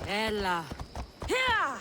Ella. Here!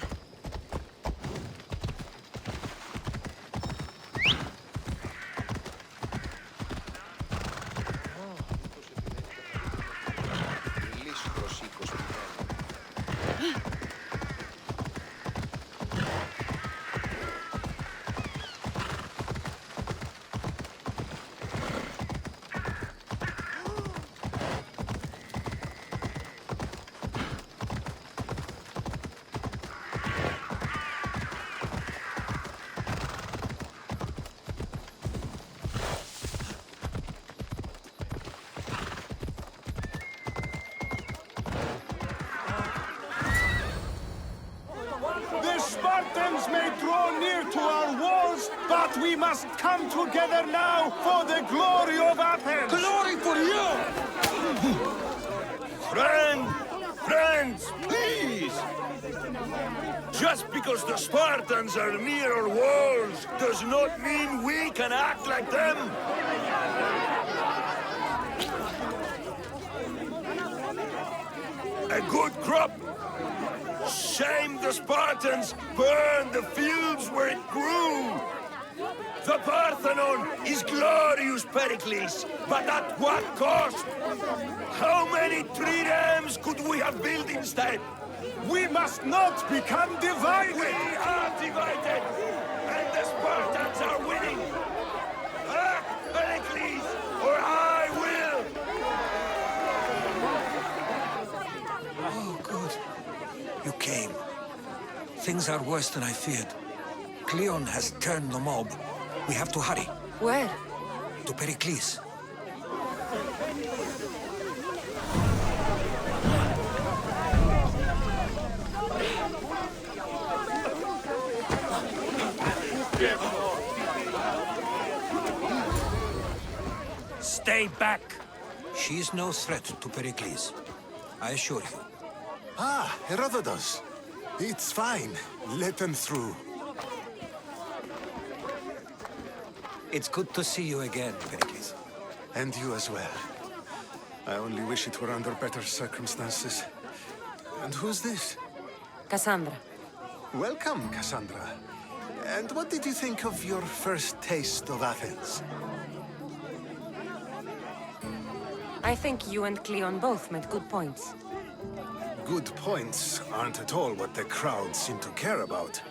Spartans may draw near to our walls, but we must come together now for the glory of Athens! Glory for you! Friends, please! Just because the Spartans are near our walls does not mean we can act like them! A good crop! Shame the Spartans burned the fields where it grew! The Parthenon is glorious, Pericles, but at what cost? How many triremes could we have built instead? We must not become divided! We are divided! And the Spartans are winning! Act, Pericles, or I will! Oh, good. You came. Things are worse than I feared. Cleon has turned the mob. We have to hurry. Where? To Pericles. Stay back! She's no threat to Pericles. I assure you. Ah, Herodotus. It's fine. Let them through. It's good to see you again, Pericles. And you as well. I only wish it were under better circumstances. And who's this? Kassandra. Welcome, Kassandra. And what did you think of your first taste of Athens? I think you and Cleon both made good points. Good points aren't at all what the crowd seem to care about.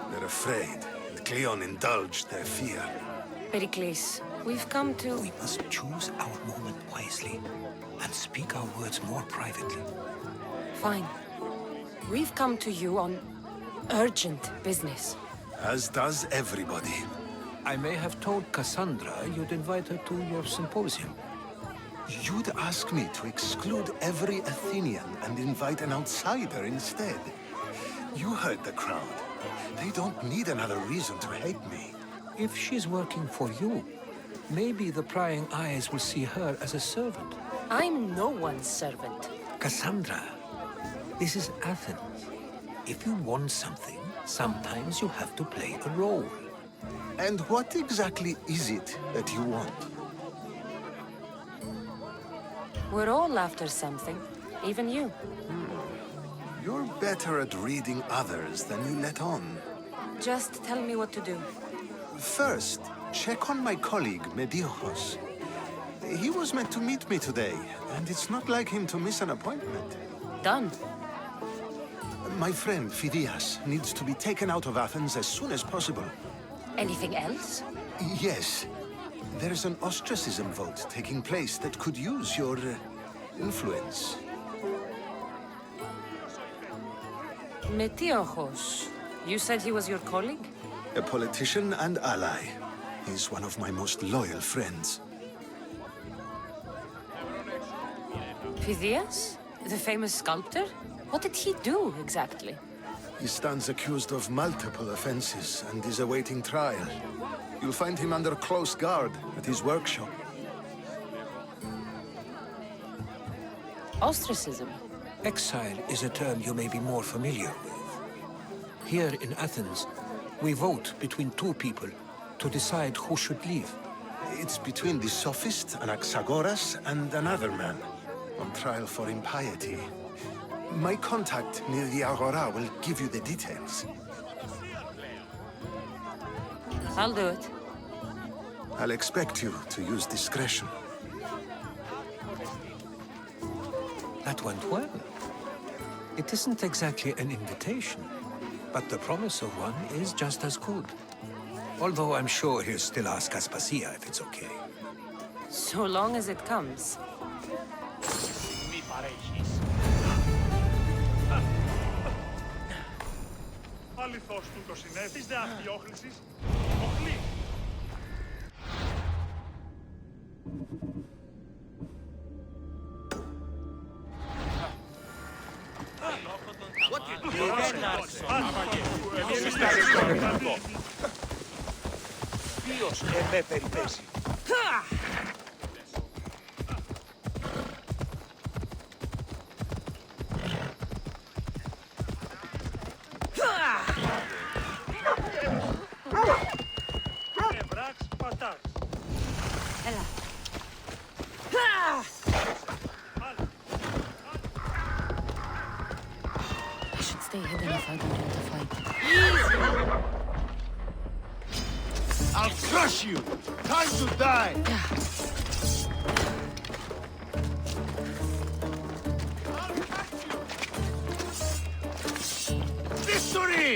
They're afraid, and Cleon indulged their fear. Pericles, we've come to... We must choose our moment wisely, and speak our words more privately. Fine. We've come to you on urgent business. As does everybody. I may have told Kassandra you'd invite her to your symposium. You'd ask me to exclude every Athenian and invite an outsider instead. You heard the crowd. They don't need another reason to hate me. If she's working for you, maybe the prying eyes will see her as a servant. I'm no one's servant. Kassandra, this is Athens. If you want something, sometimes you have to play a role. And what exactly is it that you want? We're all after something, even you. You're better at reading others than you let on. Just tell me what to do. First, check on my colleague, Mediochos. He was meant to meet me today, and it's not like him to miss an appointment. Done. My friend, Phidias, needs to be taken out of Athens as soon as possible. Anything else? Yes. There's an ostracism vote taking place that could use your influence. Metiochos. You said he was your colleague? A politician and ally. He's one of my most loyal friends. Phidias? The famous sculptor? What did he do, exactly? He stands accused of multiple offenses and is awaiting trial. You'll find him under close guard at his workshop. Ostracism? Exile is a term you may be more familiar with. Here in Athens, We vote between two people to decide who should leave. It's between the sophist, Anaxagoras, and another man, on trial for impiety. My contact near the Agora will give you the details. I'll do it. I'll expect you to use discretion. That went well. It isn't exactly an invitation, but the promise of one is just as good. Although I'm sure he'll still ask Aspasia if it's okay. So long as it comes. Αληθώς του το συνέθιζε αυτιόχλησης. Οχλή. Ποιος εμέ περιπέσει. Ευράξ πατάς. Έλα. I should stay hidden if I don't want to fight. I'll crush you! Time to die! Victory!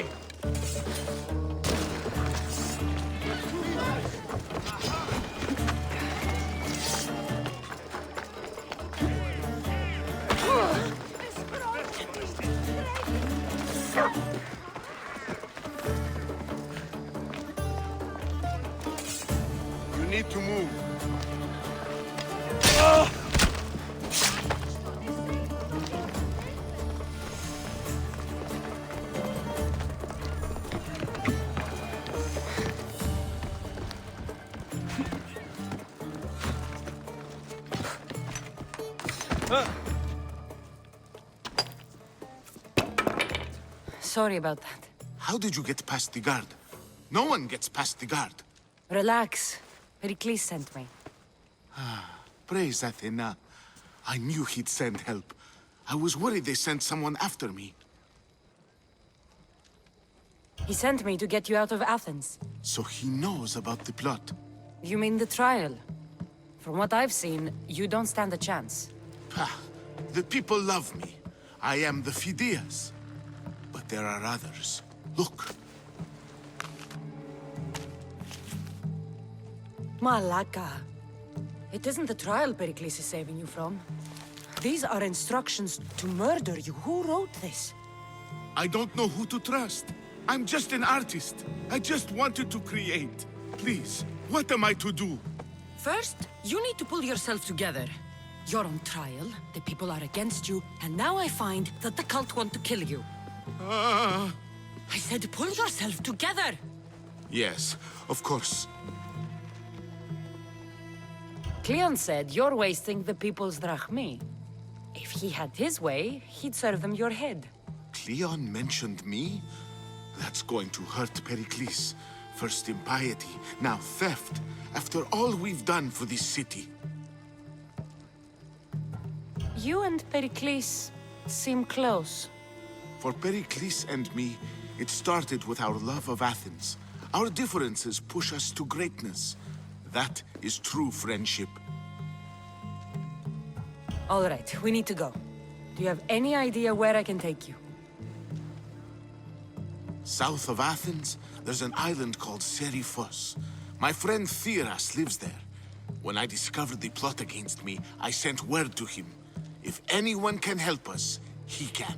You need to move. Sorry about that. How did you get past the guard? No one gets past the guard. Relax. Pericles sent me. Praise Athena. I knew he'd send help. I was worried they sent someone after me. He sent me to get you out of Athens. So he knows about the plot. You mean the trial? From what I've seen, you don't stand a chance. Pah, the people love me. I am the Phidias. But there are others. Look. Malaka. It isn't the trial Pericles is saving you from. These are instructions to murder you. Who wrote this? I don't know who to trust. I'm just an artist. I just wanted to create. Please, what am I to do? First, you need to pull yourself together. You're on trial, the people are against you, and now I find that the cult want to kill you. I said pull yourself together! Yes, of course. Cleon said you're wasting the people's drachmi. If he had his way, he'd serve them your head. Cleon mentioned me? That's going to hurt Pericles. First impiety, now theft. After all we've done for this city. You and Pericles seem close. For Pericles and me, it started with our love of Athens. Our differences push us to greatness. That is true friendship. All right, we need to go. Do you have any idea where I can take you? South of Athens, there's an island called Seriphos. My friend Theras lives there. When I discovered the plot against me, I sent word to him. If anyone can help us, he can.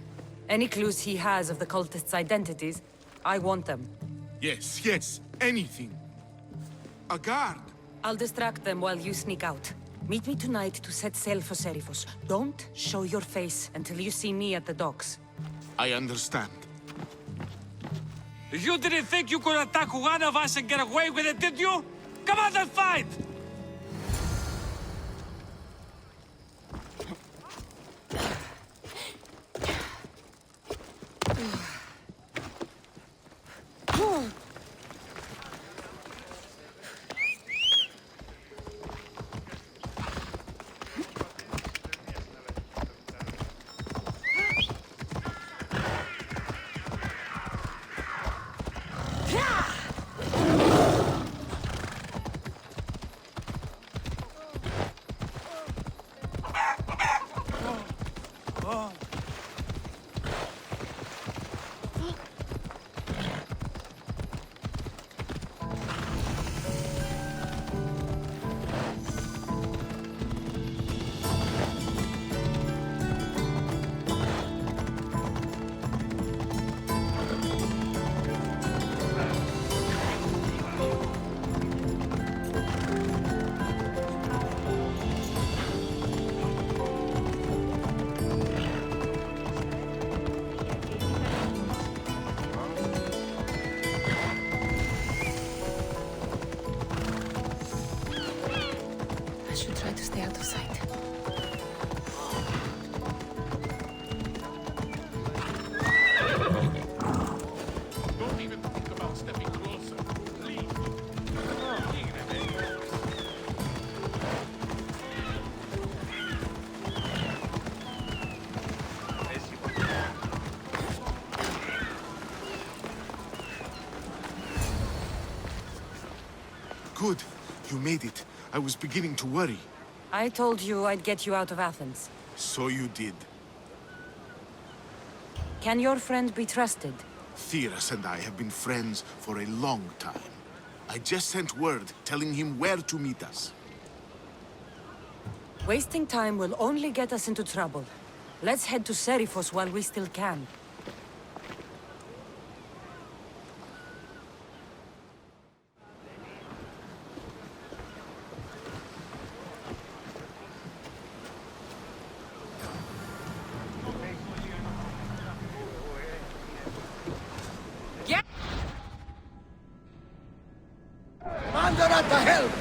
Any clues he has of the cultists' identities, I want them. Yes, yes, anything. A guard. I'll distract them while you sneak out. Meet me tonight to set sail for Seriphos. Don't show your face until you see me at the docks. I understand. You didn't think you could attack one of us and get away with it, did you? Come on and fight! Good. You made it. I was beginning to worry. I told you I'd get you out of Athens. So you did. Can your friend be trusted? Theras and I have been friends for a long time. I just sent word telling him where to meet us. Wasting time will only get us into trouble. Let's head to Seriphos while we still can. Commander at the helm!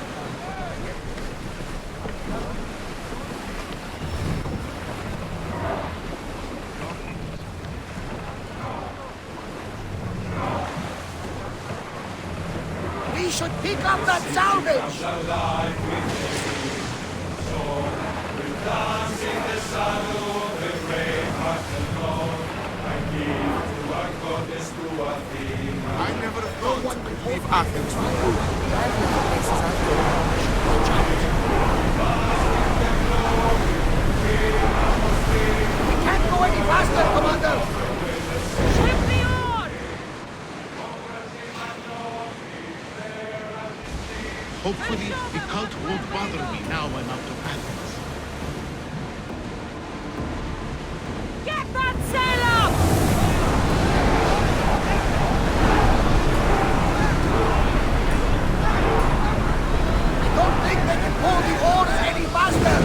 We should pick up that salvage! I never thought to leave Athens for good. We can't go any faster, Commander! Ship the oar! Hopefully, the cult won't bother me now I'm out of Athens. Get that sail up! I don't think they can pull the oars any faster!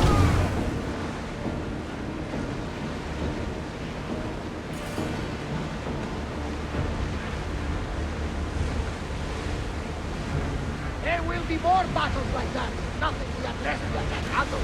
There will be more battles like that. Nothing the Andrestia can handle.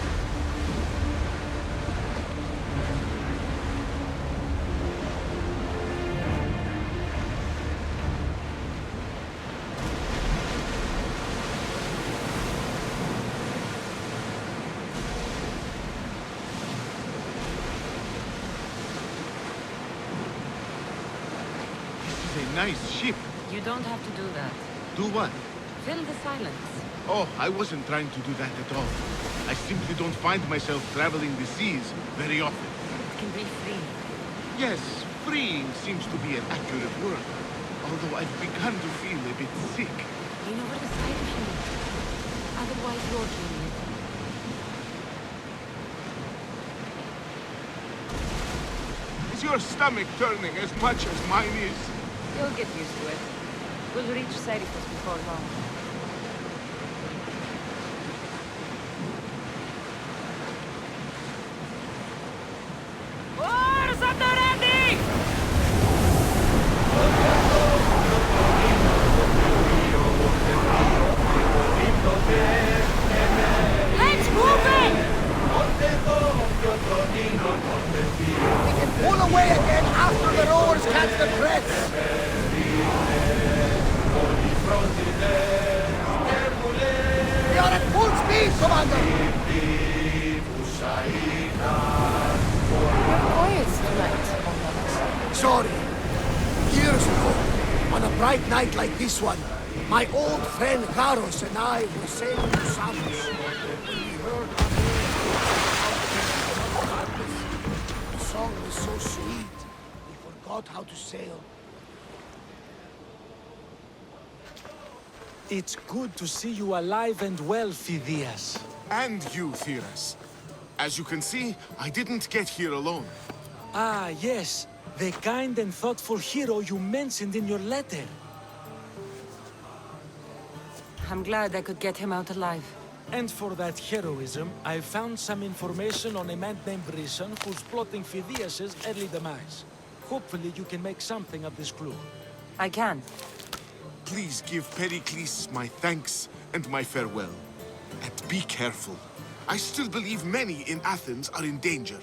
This is a nice ship. You don't have to do that. Do what? Fill the silence. Oh, I wasn't trying to do that at all. I simply don't find myself traveling the seas very often. It can be free. Yes, freeing seems to be an accurate word. Although I've begun to feel a bit sick. Lean over the side if you need to. Otherwise, you're doing it. Is your stomach turning as much as mine is? You'll get used to it. We'll reach Seriphos before long. Oars at the ready! Let's move it! We can pull away again after the rowers catch the threats. We are at full speed, Commander! You're quiet tonight. Sorry. Years ago, on a bright night like this one, my old friend Karos and I were sailing to Samos. When we heard the song was so sweet, we forgot how to sail. It's good to see you alive and well, Phidias. And you, Theras. As you can see, I didn't get here alone. Ah, yes. The kind and thoughtful hero you mentioned in your letter. I'm glad I could get him out alive. And for that heroism, I found some information on a man named Brisson who's plotting Phidias' early demise. Hopefully you can make something of this clue. I can. Please give Pericles my thanks and my farewell. And be careful. I still believe many in Athens are in danger.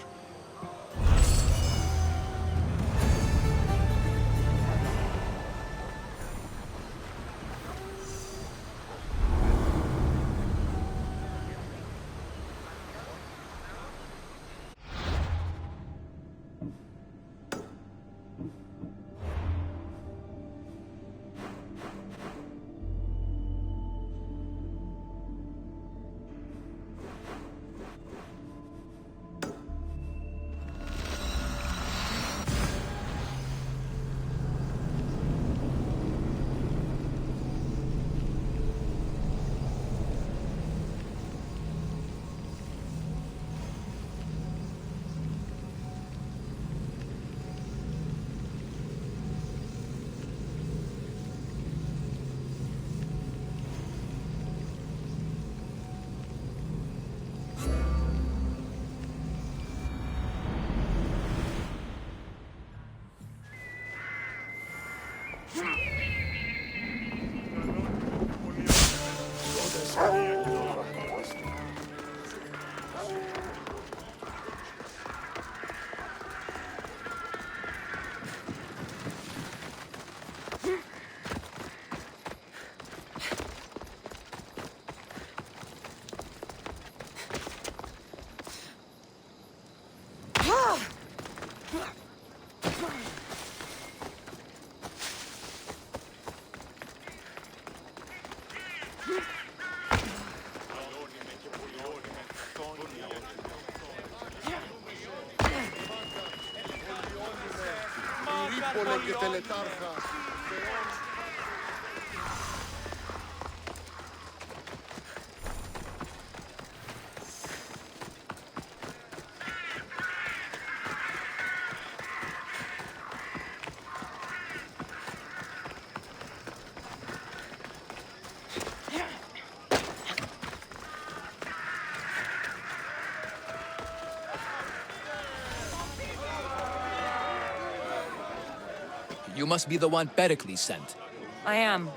You must be the one Pericles sent. I am.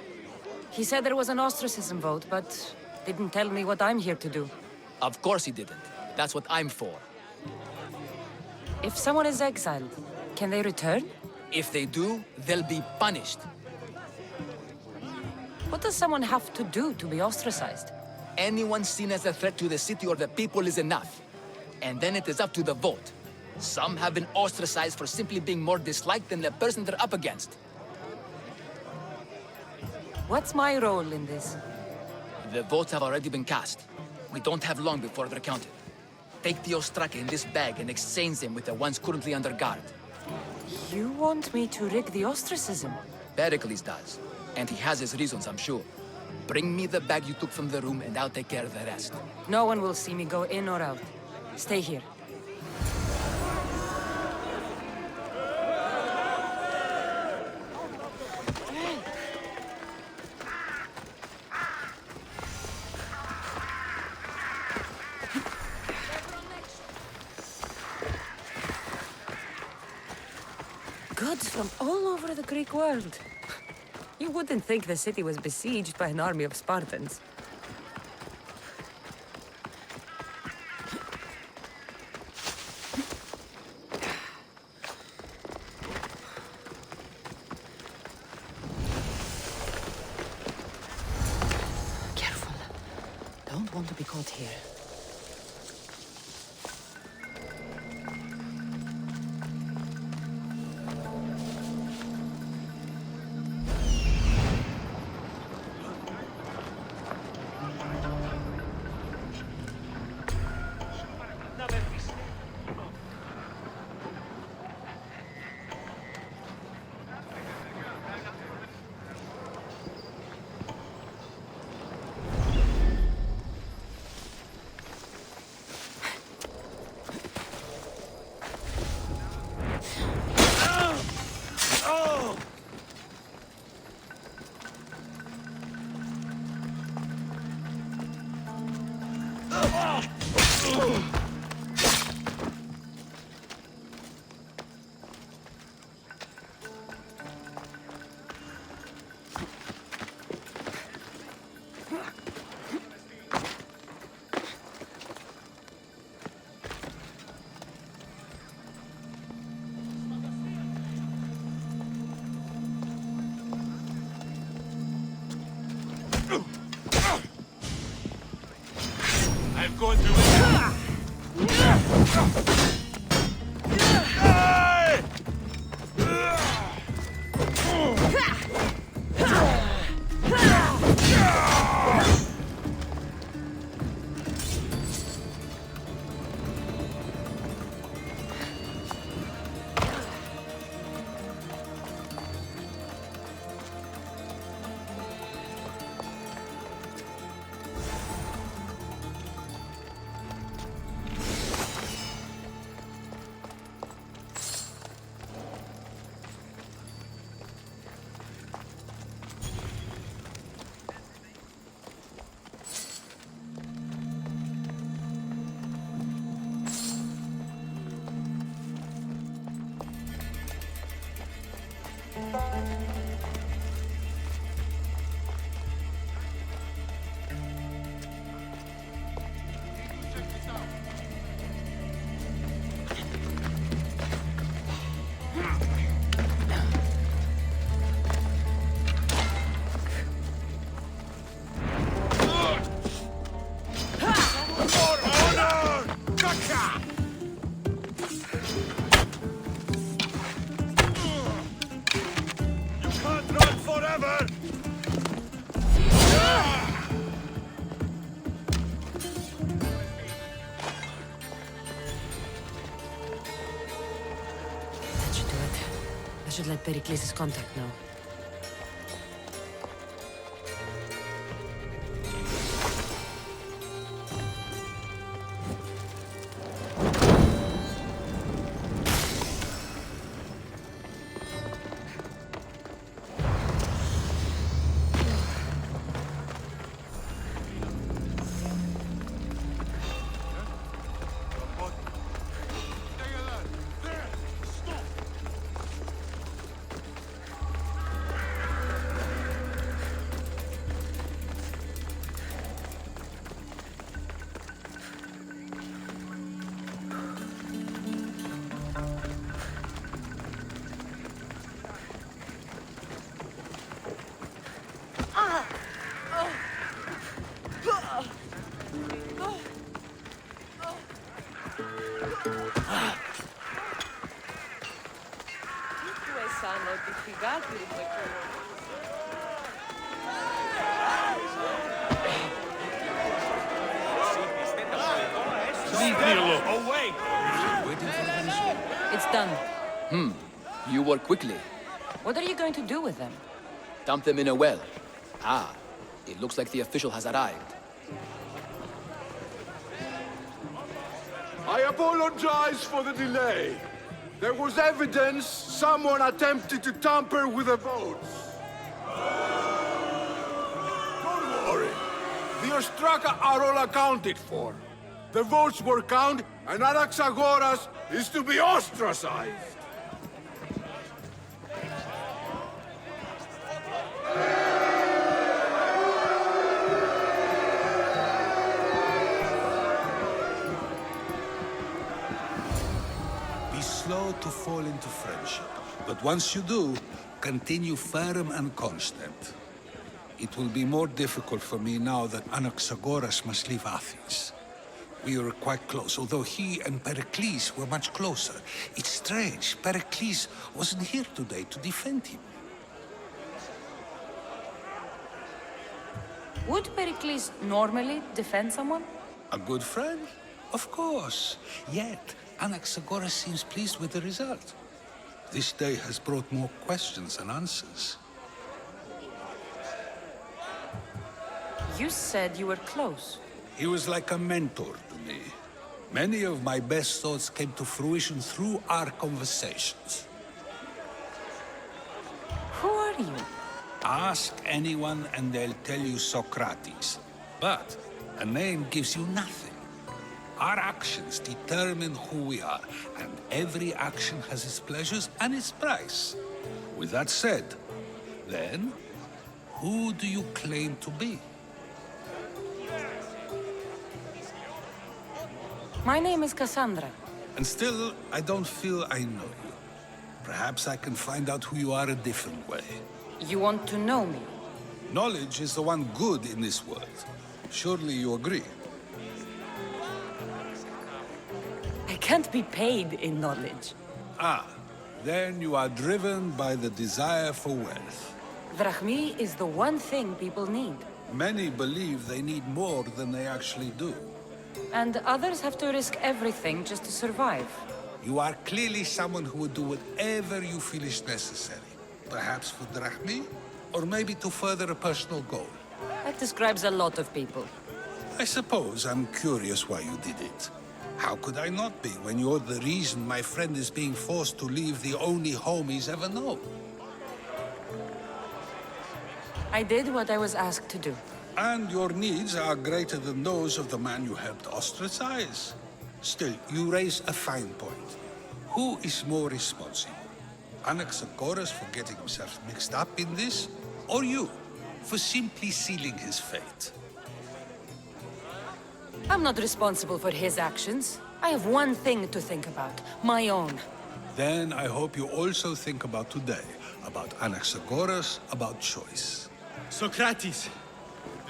He said there was an ostracism vote, but didn't tell me what I'm here to do. Of course he didn't. That's what I'm for. If someone is exiled, can they return? If they do, they'll be punished. What does someone have to do to be ostracized? Anyone seen as a threat to the city or the people is enough. And then it is up to the vote. Some have been ostracized for simply being more disliked than the person they're up against. What's my role in this? The votes have already been cast. We don't have long before they're counted. Take the ostraka in this bag and exchange them with the ones currently under guard. You want me to rig the ostracism? Pericles does. And he has his reasons, I'm sure. Bring me the bag you took from the room and I'll take care of the rest. No one will see me go in or out. Stay here. Gods from all over the Greek world. You wouldn't think the city was besieged by an army of Spartans. Careful. Don't want to be caught here. I'm going to... I should let Pericles' contact know. Leave me alone. Away! It's done. You work quickly. What are you going to do with them? Dump them in a well. Ah, it looks like the official has arrived. I apologize for the delay. There was evidence someone attempted to tamper with the votes. Don't worry. The Ostraka are all accounted for. The votes were counted, and Alexios is to be ostracized. Be slow to fall into friendship, but once you do, continue firm and constant. It will be more difficult for me now that Anaxagoras must leave Athens. We were quite close, although he and Pericles were much closer. It's strange, Pericles wasn't here today to defend him. Would Pericles normally defend someone? A good friend? Of course. Yet, Anaxagoras seems pleased with the result. This day has brought more questions than answers. You said you were close. He was like a mentor to me. Many of my best thoughts came to fruition through our conversations. Who are you? Ask anyone and they'll tell you Socrates. But a name gives you nothing. Our actions determine who we are, and every action has its pleasures and its price. With that said, then, who do you claim to be? My name is Kassandra. And still, I don't feel I know you. Perhaps I can find out who you are a different way. You want to know me? Knowledge is the one good in this world. Surely you agree? I can't be paid in knowledge. Ah, then you are driven by the desire for wealth. Drachmi is the one thing people need. Many believe they need more than they actually do. And others have to risk everything just to survive. You are clearly someone who would do whatever you feel is necessary. Perhaps for drachmi, or maybe to further a personal goal. That describes a lot of people. I suppose I'm curious why you did it. How could I not be when you're the reason my friend is being forced to leave the only home he's ever known? I did what I was asked to do. And your needs are greater than those of the man you helped ostracize. Still, you raise a fine point. Who is more responsible? Anaxagoras for getting himself mixed up in this? Or you, for simply sealing his fate? I'm not responsible for his actions. I have one thing to think about, my own. Then I hope you also think about today, about Anaxagoras, about choice. Socrates,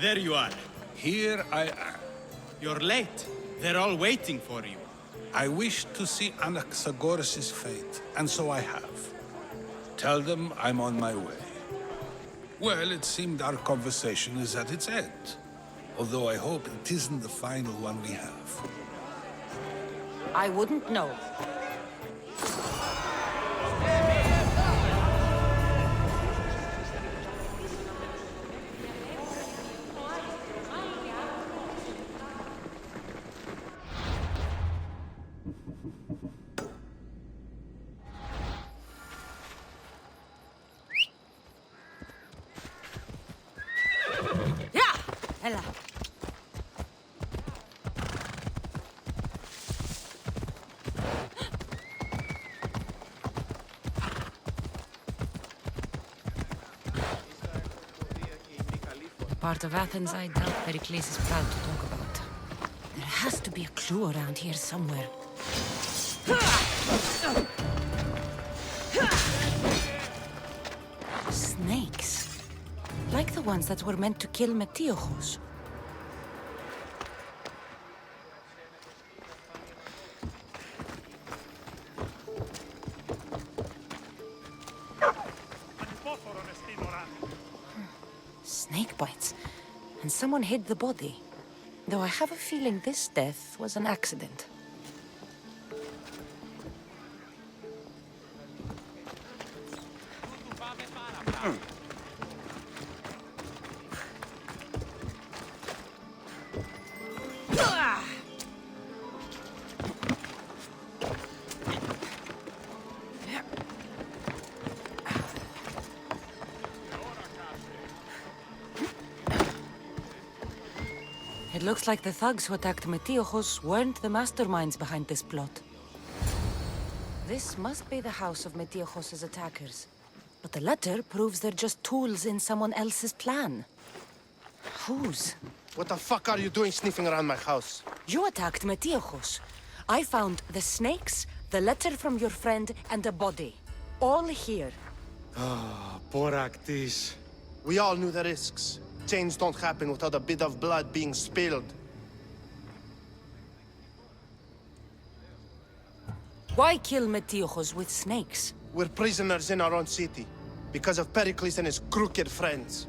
there you are. Here I am. You're late. They're all waiting for you. I wish to see Anaxagoras' fate, and so I have. Tell them I'm on my way. Well, it seemed our conversation is at its end. Although I hope it isn't the final one we have. I wouldn't know. Hela. Part of Athens I doubt Pericles is proud to talk about. There has to be a clue around here somewhere. Snakes. Like the ones that were meant to kill Metiochos. Snake bites. And someone hid the body. Though I have a feeling this death was an accident. It looks like the thugs who attacked Metiochos weren't the masterminds behind this plot. This must be the house of Metiochos' attackers. But the letter proves they're just tools in someone else's plan. Whose? What the fuck are you doing sniffing around my house? You attacked Metiochos. I found the snakes, the letter from your friend, and a body. All here. Poor Actis. We all knew the risks. Change don't happen without a bit of blood being spilled. Why kill Metiochos with snakes? We're prisoners in our own city, because of Pericles and his crooked friends.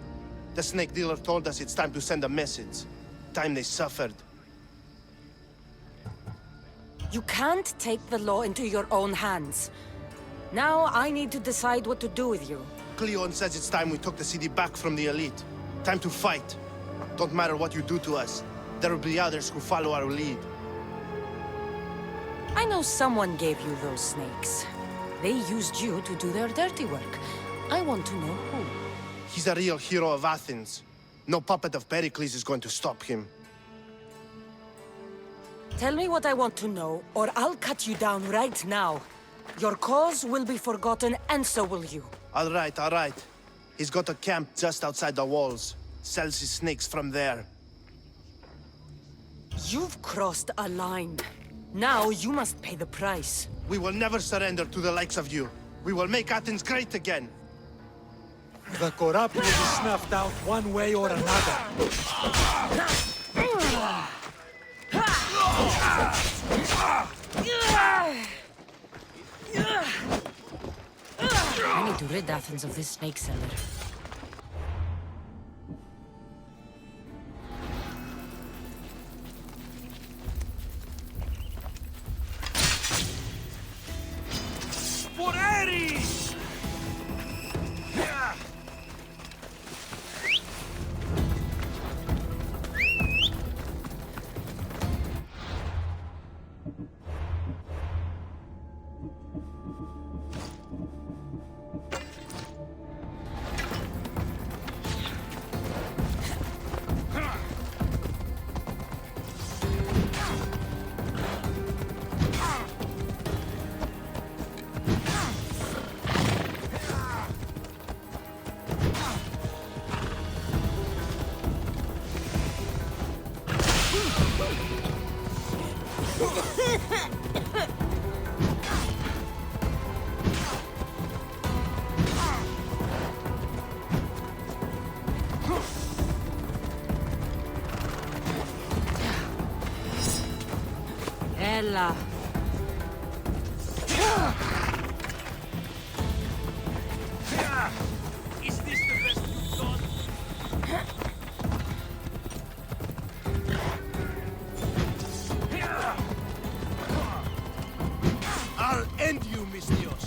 The snake dealer told us it's time to send a message. Time they suffered. You can't take the law into your own hands. Now I need to decide what to do with you. Cleon says it's time we took the city back from the elite. Time to fight. Don't matter what you do to us. There will be others who follow our lead. I know someone gave you those snakes. They used you to do their dirty work. I want to know who. He's a real hero of Athens. No puppet of Pericles is going to stop him. Tell me what I want to know, or I'll cut you down right now. Your cause will be forgotten, and so will you. All right, all right. He's got a camp just outside the walls. Sells his snakes from there. You've crossed a line. Now you must pay the price. We will never surrender to the likes of you. We will make Athens great again. The corrupt will be snuffed out one way or another. I need to rid Athens of this snake seller. For Ares! Ella. Is this the best you've done? I'll end you, Mystios.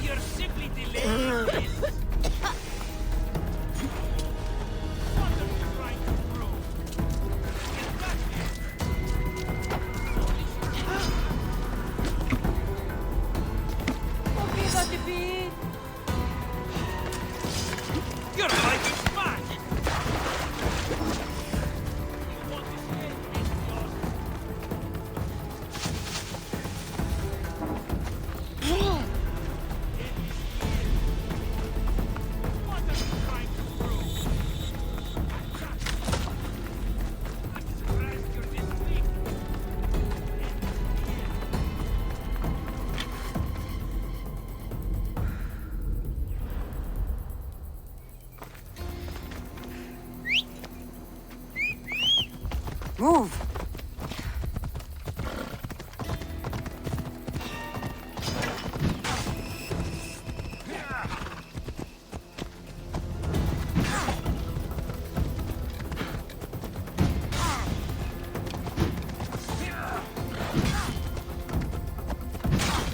You're simply delaying this. What are you trying to prove? Get back here. Your life is mine! You want to say Alexios? What are you trying to prove? I'm surprised you're this weak. Move!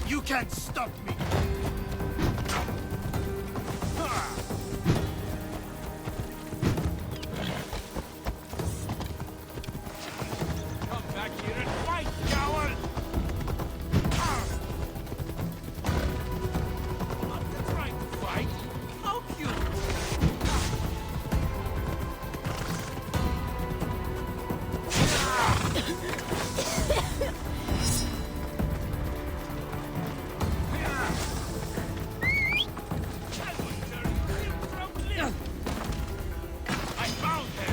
You can't stop me! Come back here and fight, coward! Not trying to fight. How cute! I found her!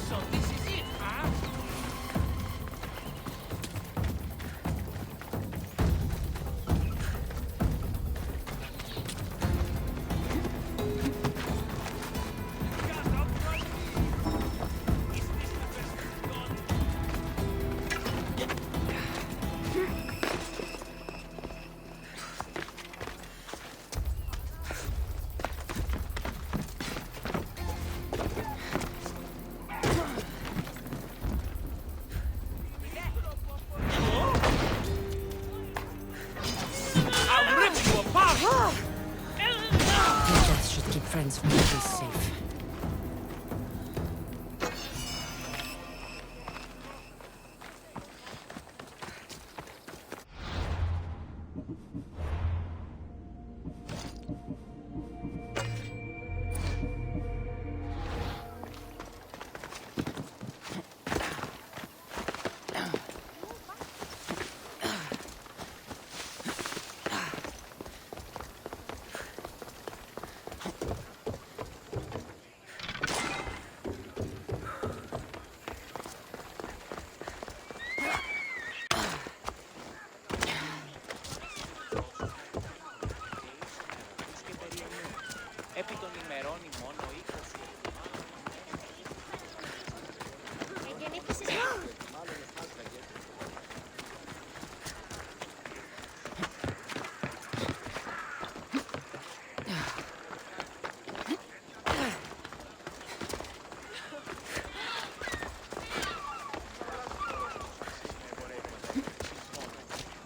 So this is it, huh? I'll rip you apart! Your death should keep friends from being safe. Επί των ημερών μόνο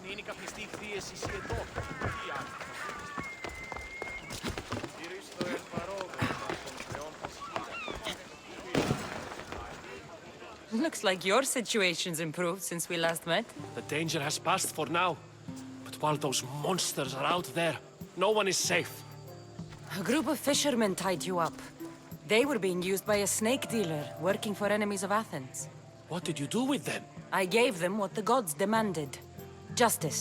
20. Είναι καπνιστή πίεση εδώ. Looks like your situation's improved since we last met. The danger has passed for now. But while those monsters are out there, no one is safe. A group of fishermen tied you up. They were being used by a snake dealer working for enemies of Athens. What did you do with them? I gave them what the gods demanded. Justice.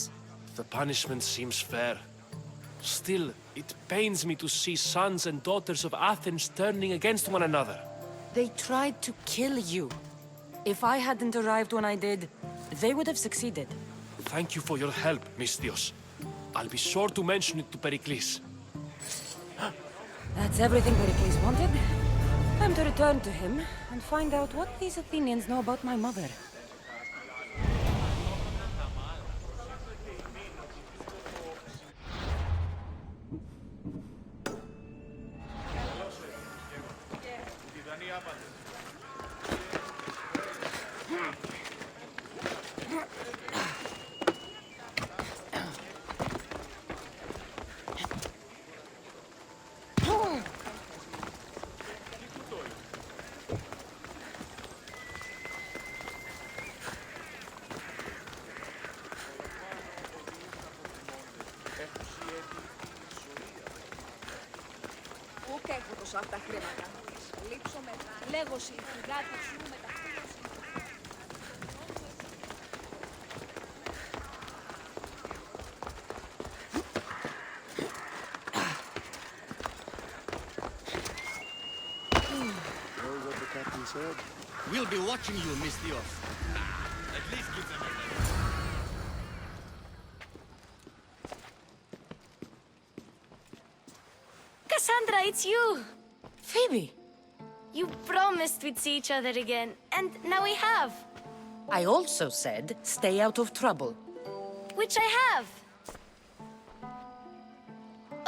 The punishment seems fair. Still, it pains me to see sons and daughters of Athens turning against one another. They tried to kill you. If I hadn't arrived when I did, they would have succeeded. Thank you for your help, Mystios. I'll be sure to mention it to Pericles. That's everything Pericles wanted. Time to return to him and find out what these Athenians know about my mother. Ούκ έχω τόσα αυτά χρήματα. Λείψω μετά. Λέγω συλληφθηγάτη σου με τα φίλια σου. Knows what the captain said? We'll be watching you, Mistios. At least give them a name. Kassandra, it's you! Phoebe! You promised we'd see each other again, and now we have. I also said, stay out of trouble. Which I have.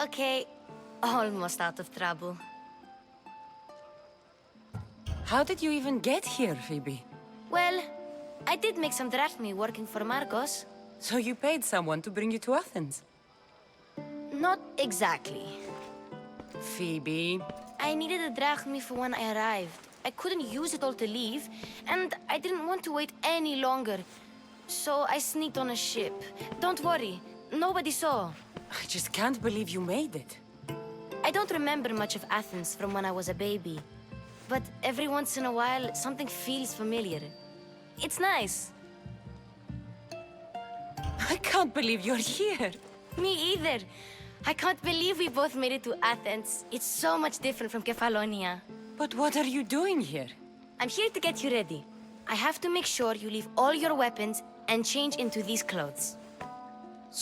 Okay, almost out of trouble. How did you even get here, Phoebe? Well, I did make some drachmi working for Marcos. So you paid someone to bring you to Athens? Not exactly. Phoebe... I needed a drachmi for when I arrived. I couldn't use it all to leave, and I didn't want to wait any longer. So I sneaked on a ship. Don't worry, nobody saw. I just can't believe you made it. I don't remember much of Athens from when I was a baby. But every once in a while, something feels familiar. It's nice. I can't believe you're here. Me either. I can't believe we both made it to Athens. It's so much different from Kefalonia. But what are you doing here? I'm here to get you ready. I have to make sure you leave all your weapons and change into these clothes.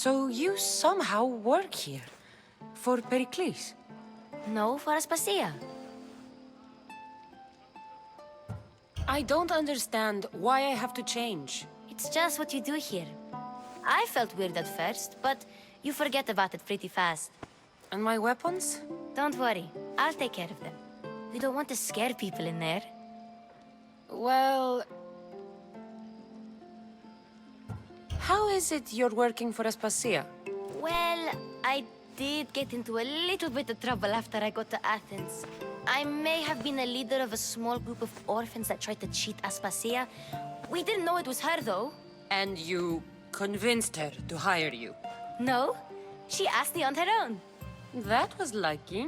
So you somehow work here? For Pericles? No, for Aspasia. I don't understand why I have to change. It's just what you do here. I felt weird at first, but you forget about it pretty fast. And my weapons? Don't worry, I'll take care of them. We don't want to scare people in there. Well... How is it you're working for Aspasia? Well, I did get into a little bit of trouble after I got to Athens. I may have been a leader of a small group of orphans that tried to cheat Aspasia. We didn't know it was her, though. And you convinced her to hire you? No, she asked me on her own. That was lucky.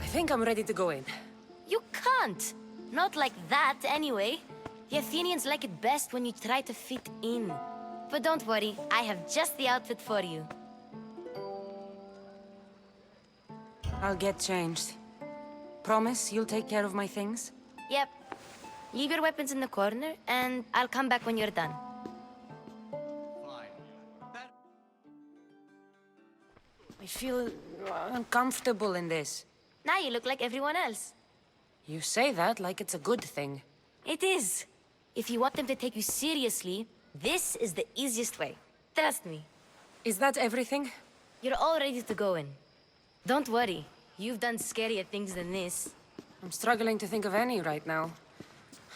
I think I'm ready to go in. You can't. Not like that, anyway. The Athenians like it best when you try to fit in. But don't worry, I have just the outfit for you. I'll get changed. Promise you'll take care of my things? Yep. Leave your weapons in the corner, and I'll come back when you're done. I feel uncomfortable in this. Now you look like everyone else. You say that like it's a good thing. It is. If you want them to take you seriously, this is the easiest way. Trust me. Is that everything? You're all ready to go in. Don't worry. You've done scarier things than this. I'm struggling to think of any right now.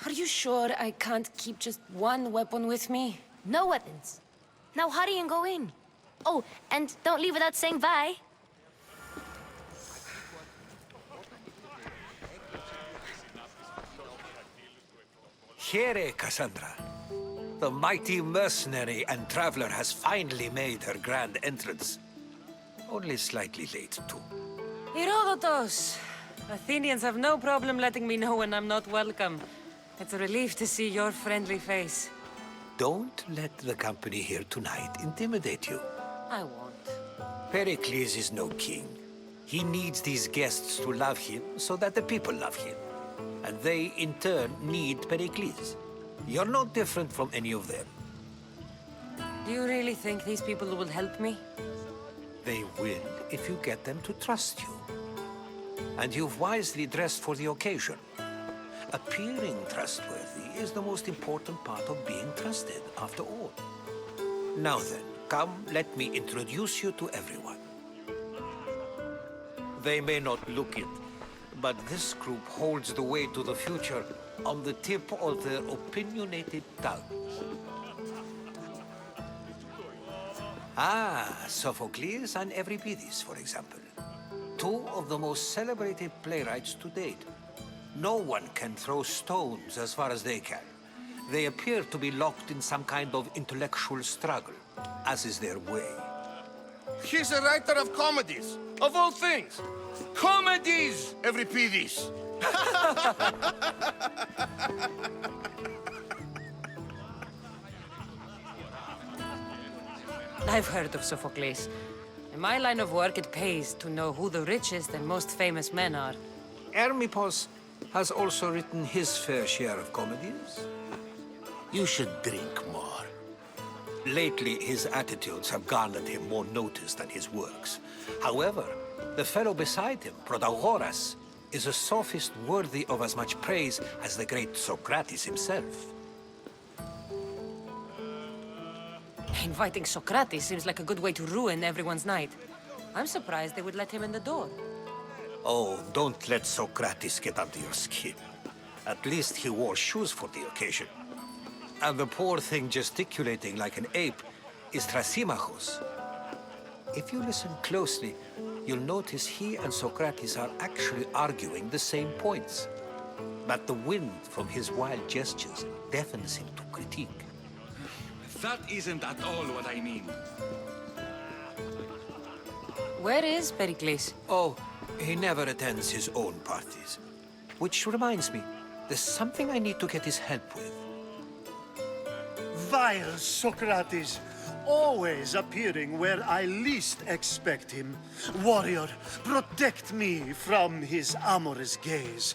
Are you sure I can't keep just one weapon with me? No weapons. Now hurry and go in. Oh, and don't leave without saying bye. Here, Kassandra. The mighty mercenary and traveler has finally made her grand entrance. Only slightly late, too. Herodotos! Athenians have no problem letting me know when I'm not welcome. It's a relief to see your friendly face. Don't let the company here tonight intimidate you. I won't. Pericles is no king. He needs these guests to love him so that the people love him. And they, in turn, need Pericles. You're no different from any of them. Do you really think these people will help me? They will if you get them to trust you. And you've wisely dressed for the occasion. Appearing trustworthy is the most important part of being trusted, after all. Now then, come, let me introduce you to everyone. They may not look it, But this group holds the way to the future on the tip of their opinionated tongues. Ah, Sophocles and Euripides, for example. Two of the most celebrated playwrights to date. No one can throw stones as far as they can. They appear to be locked in some kind of intellectual struggle, as is their way. He's a writer of comedies, of all things. Comedies, Euripides. I've heard of Sophocles. In my line of work, it pays to know who the richest and most famous men are. Hermippos has also written his fair share of comedies. You should drink more. Lately, his attitudes have garnered him more notice than his works. However, the fellow beside him, Protagoras, is a sophist worthy of as much praise as the great Socrates himself. Inviting Socrates seems like a good way to ruin everyone's night. I'm surprised they would let him in the door. Oh, don't let Socrates get under your skin. At least he wore shoes for the occasion. And the poor thing gesticulating like an ape is Thrasymachos. If you listen closely, you'll notice he and Socrates are actually arguing the same points. But the wind from his wild gestures deafens him to critique. That isn't at all what I mean. Where is Pericles? Oh, he never attends his own parties. Which reminds me, there's something I need to get his help with. Vile Socrates, always appearing where I least expect him. Warrior, protect me from his amorous gaze.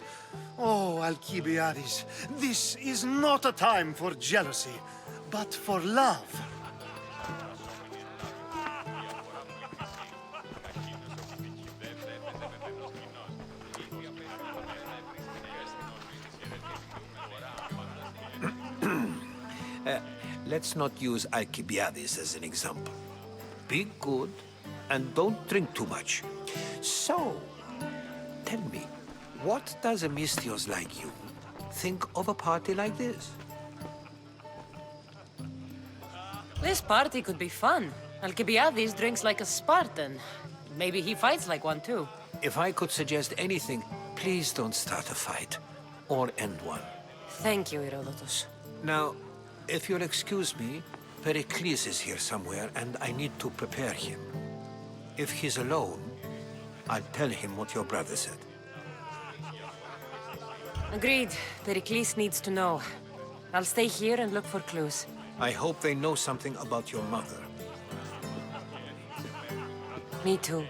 Oh, Alcibiades, this is not a time for jealousy, but for love. Let's not use Alcibiades as an example. Be good, and don't drink too much. So, tell me, what does a Mystios like you think of a party like this? This party could be fun. Alcibiades drinks like a Spartan. Maybe he fights like one too. If I could suggest anything, please don't start a fight, or end one. Thank you, Herodotus. Now, if you'll excuse me, Pericles is here somewhere, and I need to prepare him. If he's alone, I'll tell him what your brother said. Agreed. Pericles needs to know. I'll stay here and look for clues. I hope they know something about your mother. Me too.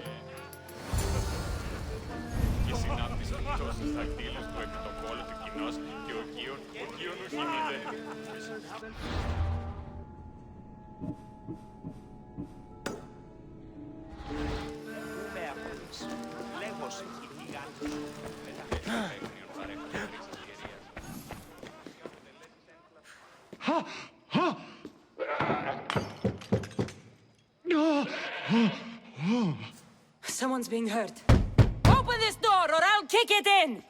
Someone's being hurt. Open this door or I'll kick it in!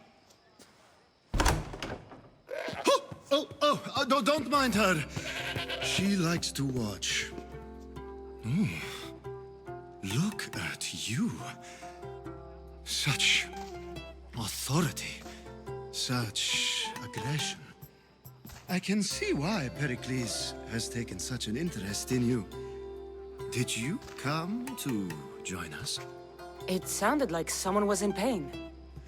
Don't mind her. She likes to watch. Look at you. Such authority. Such aggression. I can see why Pericles has taken such an interest in you. Did you come to join us? It sounded like someone was in pain.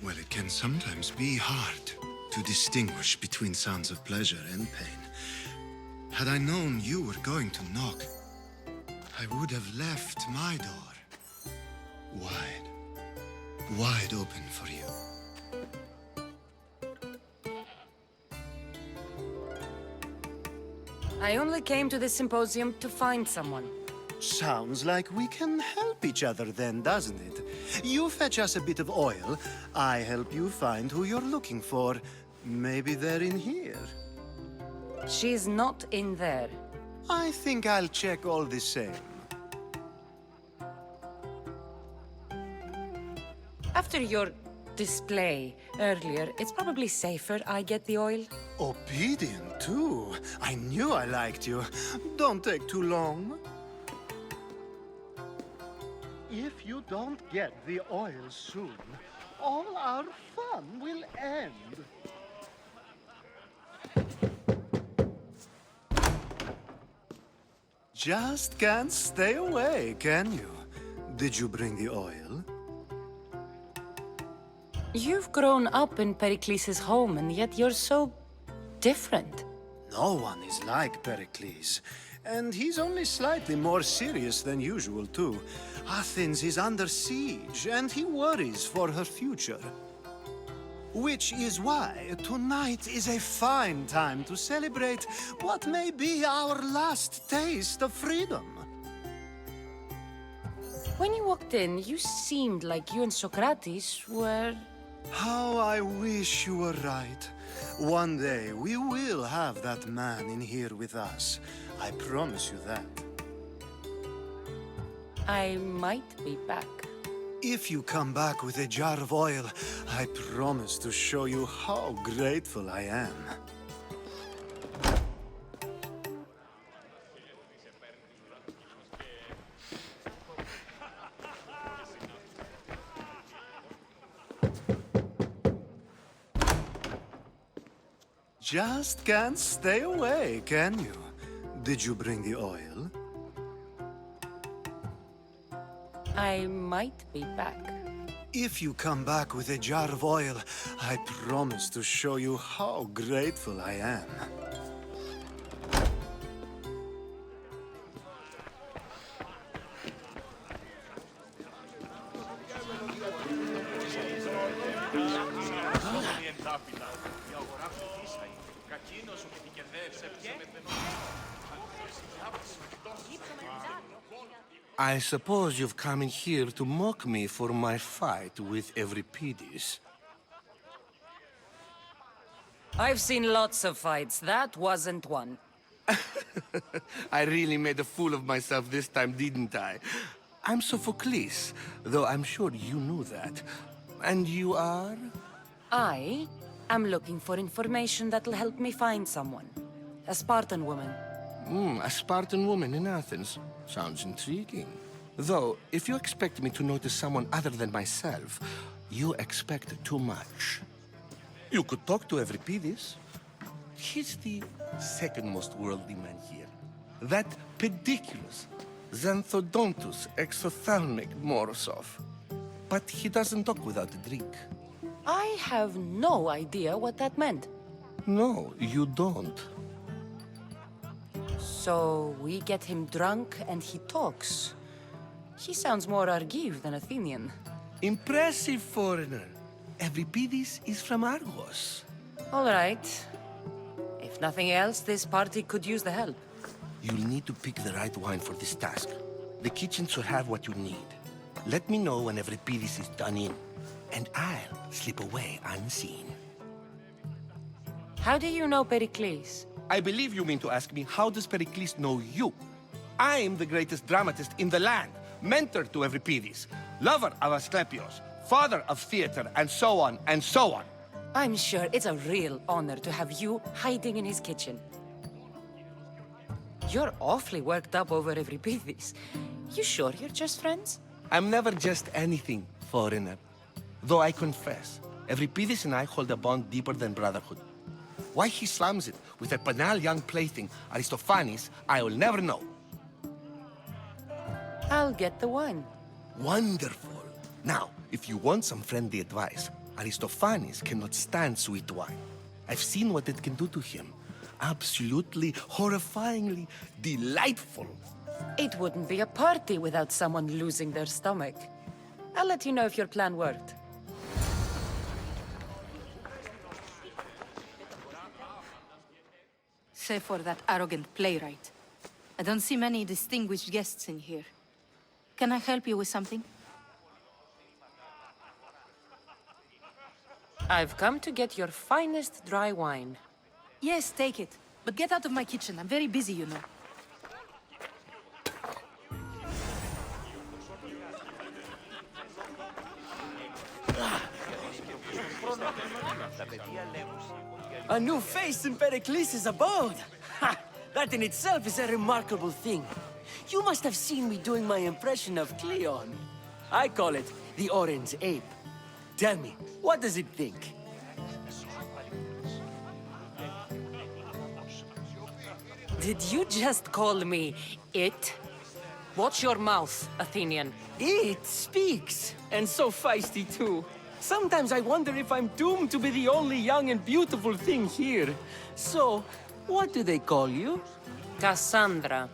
Well, it can sometimes be hard to distinguish between sounds of pleasure and pain. Had I known you were going to knock, I would have left my door wide open for you. I only came to this symposium to find someone. Sounds like we can help each other then, doesn't it? You fetch us a bit of oil, I help you find who you're looking for. Maybe they're in here. She's not in there. I think I'll check all the same. After your display earlier. It's probably safer I get the oil. Obedient, too. I knew I liked you. Don't take too long. If you don't get the oil soon, all our fun will end. Just can't stay away, can you? Did you bring the oil? You've grown up in Pericles' home, and yet you're so different. No one is like Pericles. And he's only slightly more serious than usual, too. Athens is under siege, and he worries for her future. Which is why tonight is a fine time to celebrate what may be our last taste of freedom. When you walked in, you seemed like you and Socrates were... How I wish you were right. One day we will have that man in here with us. I promise you that. I might be back. If you come back with a jar of oil, I promise to show you how grateful I am. Just can't stay away, can you? Did you bring the oil? I might be back. If you come back with a jar of oil, I promise to show you how grateful I am. I suppose you've come in here to mock me for my fight with Euripides. I've seen lots of fights. That wasn't one. I really made a fool of myself this time, didn't I? I'm Sophocles, though I'm sure you knew that. And you are? I am looking for information that'll help me find someone. A Spartan woman. A Spartan woman in Athens. Sounds intriguing. Though, if you expect me to notice someone other than myself, you expect too much. You could talk to Euripides. He's the second most worldly man here. That pediculous, xanthodontus exophthalmic Morosov. But he doesn't talk without a drink. I have no idea what that meant. No, you don't. So we get him drunk and he talks. He sounds more Argive than Athenian. Impressive, foreigner. Euripides is from Argos. All right. If nothing else, this party could use the help. You'll need to pick the right wine for this task. The kitchen should have what you need. Let me know when Euripides is done in, and I'll slip away unseen. How do you know Pericles? I believe you mean to ask me, how does Pericles know you? I'm the greatest dramatist in the land, mentor to Euripides, lover of Asclepios, father of theater, and so on, and so on. I'm sure it's a real honor to have you hiding in his kitchen. You're awfully worked up over Euripides. You sure you're just friends? I'm never just anything, foreigner. Though I confess, Euripides and I hold a bond deeper than brotherhood. Why he slams it with a banal young plaything, Aristophanes, I will never know. I'll get the wine. Wonderful. Now, if you want some friendly advice, Aristophanes cannot stand sweet wine. I've seen what it can do to him. Absolutely, horrifyingly delightful. It wouldn't be a party without someone losing their stomach. I'll let you know if your plan worked. Save for that arrogant playwright. I don't see many distinguished guests in here. Can I help you with something? I've come to get your finest dry wine. Yes, take it. But get out of my kitchen. I'm very busy, you know. A new face in Pericles' abode! Ha! That in itself is a remarkable thing. You must have seen me doing my impression of Cleon. I call it the Orange Ape. Tell me, what does it think? Did you just call me it? Watch your mouth, Athenian. It speaks, and so feisty too. Sometimes I wonder if I'm doomed to be the only young and beautiful thing here. So, what do they call you? Kassandra.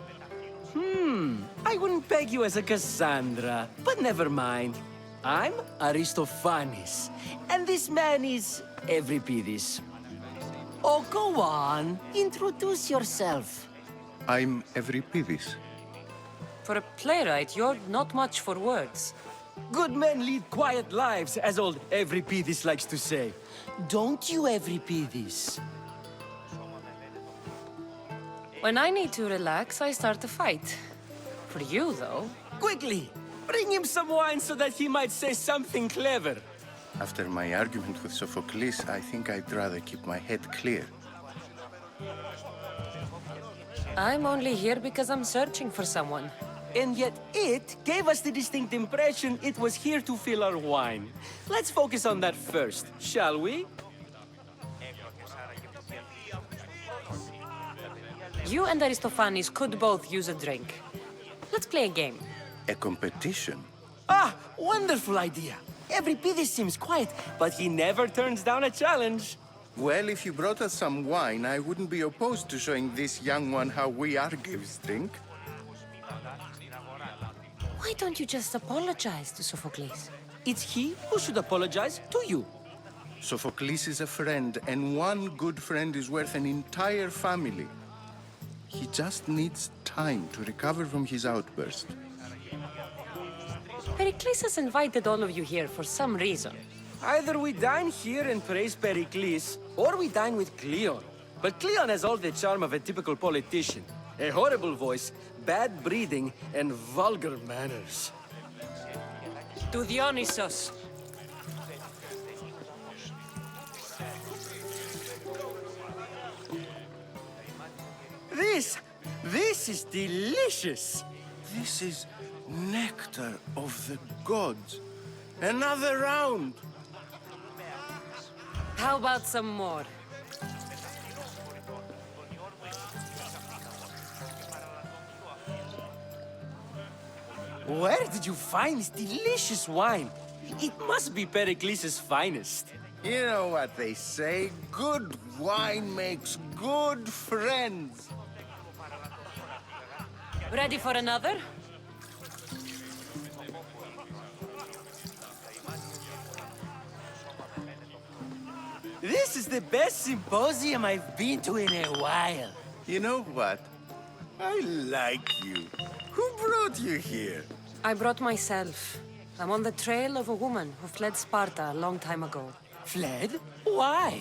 I wouldn't peg you as a Kassandra, but never mind. I'm Aristophanes, and this man is Euripides. Oh, go on. Introduce yourself. I'm Euripides. For a playwright, you're not much for words. Good men lead quiet lives, as old Euripides likes to say. Don't you, Euripides? When I need to relax, I start a fight. For you, though... Quickly! Bring him some wine so that he might say something clever. After my argument with Sophocles, I think I'd rather keep my head clear. I'm only here because I'm searching for someone. And yet it gave us the distinct impression it was here to fill our wine. Let's focus on that first, shall we? You and Aristophanes could both use a drink. Let's play a game. A competition? Ah, wonderful idea. Euripides seems quiet, but he never turns down a challenge. Well, if you brought us some wine, I wouldn't be opposed to showing this young one how we Argives drink. Why don't you just apologize to Sophocles? It's he who should apologize to you. Sophocles is a friend, and one good friend is worth an entire family. He just needs time to recover from his outburst. Pericles has invited all of you here for some reason. Either we dine here and praise Pericles, or we dine with Cleon. But Cleon has all the charm of a typical politician. A horrible voice, bad breeding, and vulgar manners. To Dionysos. This is delicious. This is nectar of the gods. Another round. How about some more? Where did you find this delicious wine? It must be Pericles' finest. You know what they say, good wine makes good friends. Ready for another? This is the best symposium I've been to in a while. You know what? I like you. Who brought you here? I brought myself. I'm on the trail of a woman who fled Sparta a long time ago. Fled? Why?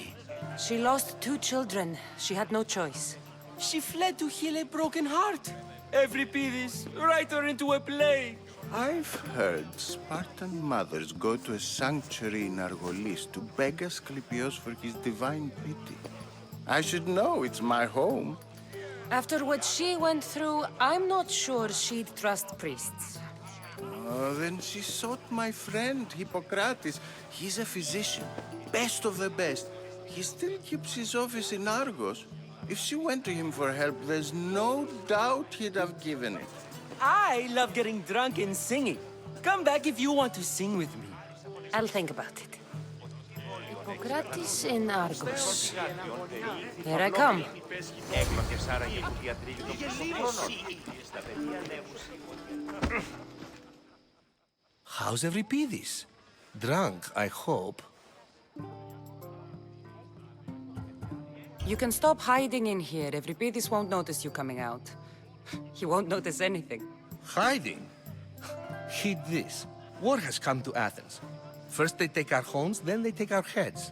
She lost 2 children. She had no choice. She fled to heal a broken heart. Euripides, write her into a play. I've heard Spartan mothers go to a sanctuary in Argolis to beg Asclepios for his divine pity. I should know, it's my home. After what she went through, I'm not sure she'd trust priests. Oh, then she sought my friend, Hippocrates. He's a physician, best of the best. He still keeps his office in Argos. If she went to him for help, there's no doubt he'd have given it. I love getting drunk and singing. Come back if you want to sing with me. I'll think about it. Hippocrates in Argos. Here I come. How's Euripides? Drunk, I hope. You can stop hiding in here. Euripides won't notice you coming out. He won't notice anything. Hiding? Heed this. War has come to Athens. First they take our homes, then they take our heads.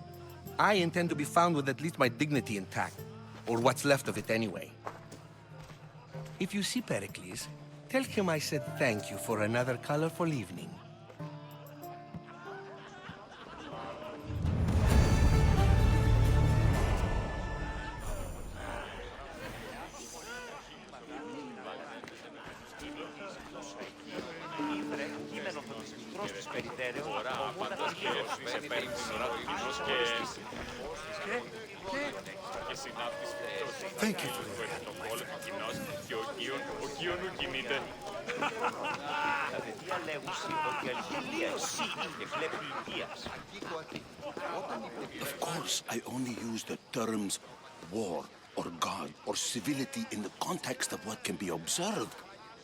I intend to be found with at least my dignity intact. Or what's left of it anyway. If you see Pericles, tell him I said thank you for another colorful evening. Thank you for your help, my friend. Of course, I only use the terms war or God or civility in the context of what can be observed.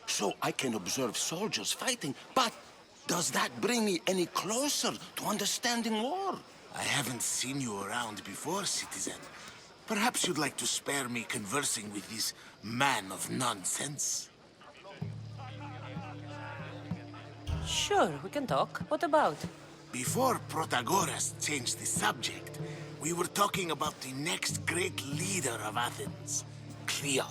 So I can observe soldiers fighting, but does that bring me any closer to understanding war? I haven't seen you around before, citizen. Perhaps you'd like to spare me conversing with this man of nonsense? Sure, we can talk. What about? Before Protagoras changed the subject, we were talking about the next great leader of Athens, Cleon.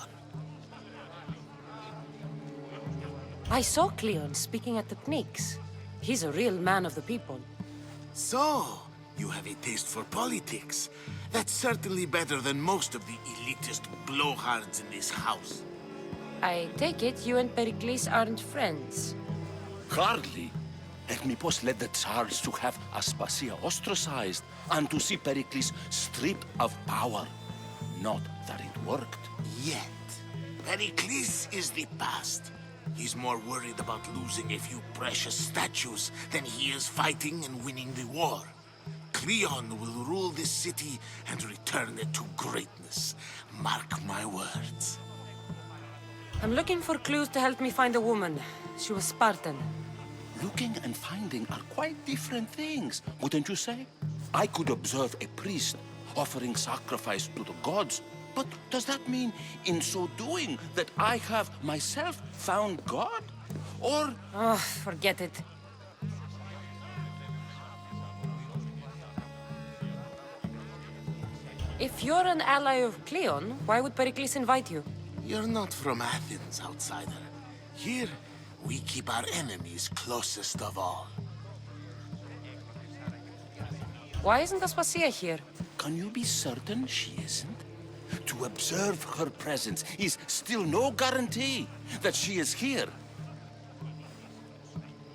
I saw Cleon speaking at the Pnyx. He's a real man of the people. So, you have a taste for politics. That's certainly better than most of the elitist blowhards in this house. I take it you and Pericles aren't friends. Hardly. Hermipos led the Tsars to have Aspasia ostracized and to see Pericles stripped of power. Not that it worked. Yet, Pericles is the past. He's more worried about losing a few precious statues than he is fighting and winning the war. Cleon will rule this city and return it to greatness. Mark my words. I'm looking for clues to help me find a woman. She was Spartan. Looking and finding are quite different things, wouldn't you say? I could observe a priest offering sacrifice to the gods, but does that mean, in so doing, that I have myself found God? Or... Oh, forget it. If you're an ally of Cleon, why would Pericles invite you? You're not from Athens, outsider. Here, we keep our enemies closest of all. Why isn't Aspasia here? Can you be certain she isn't? To observe her presence is still no guarantee that she is here.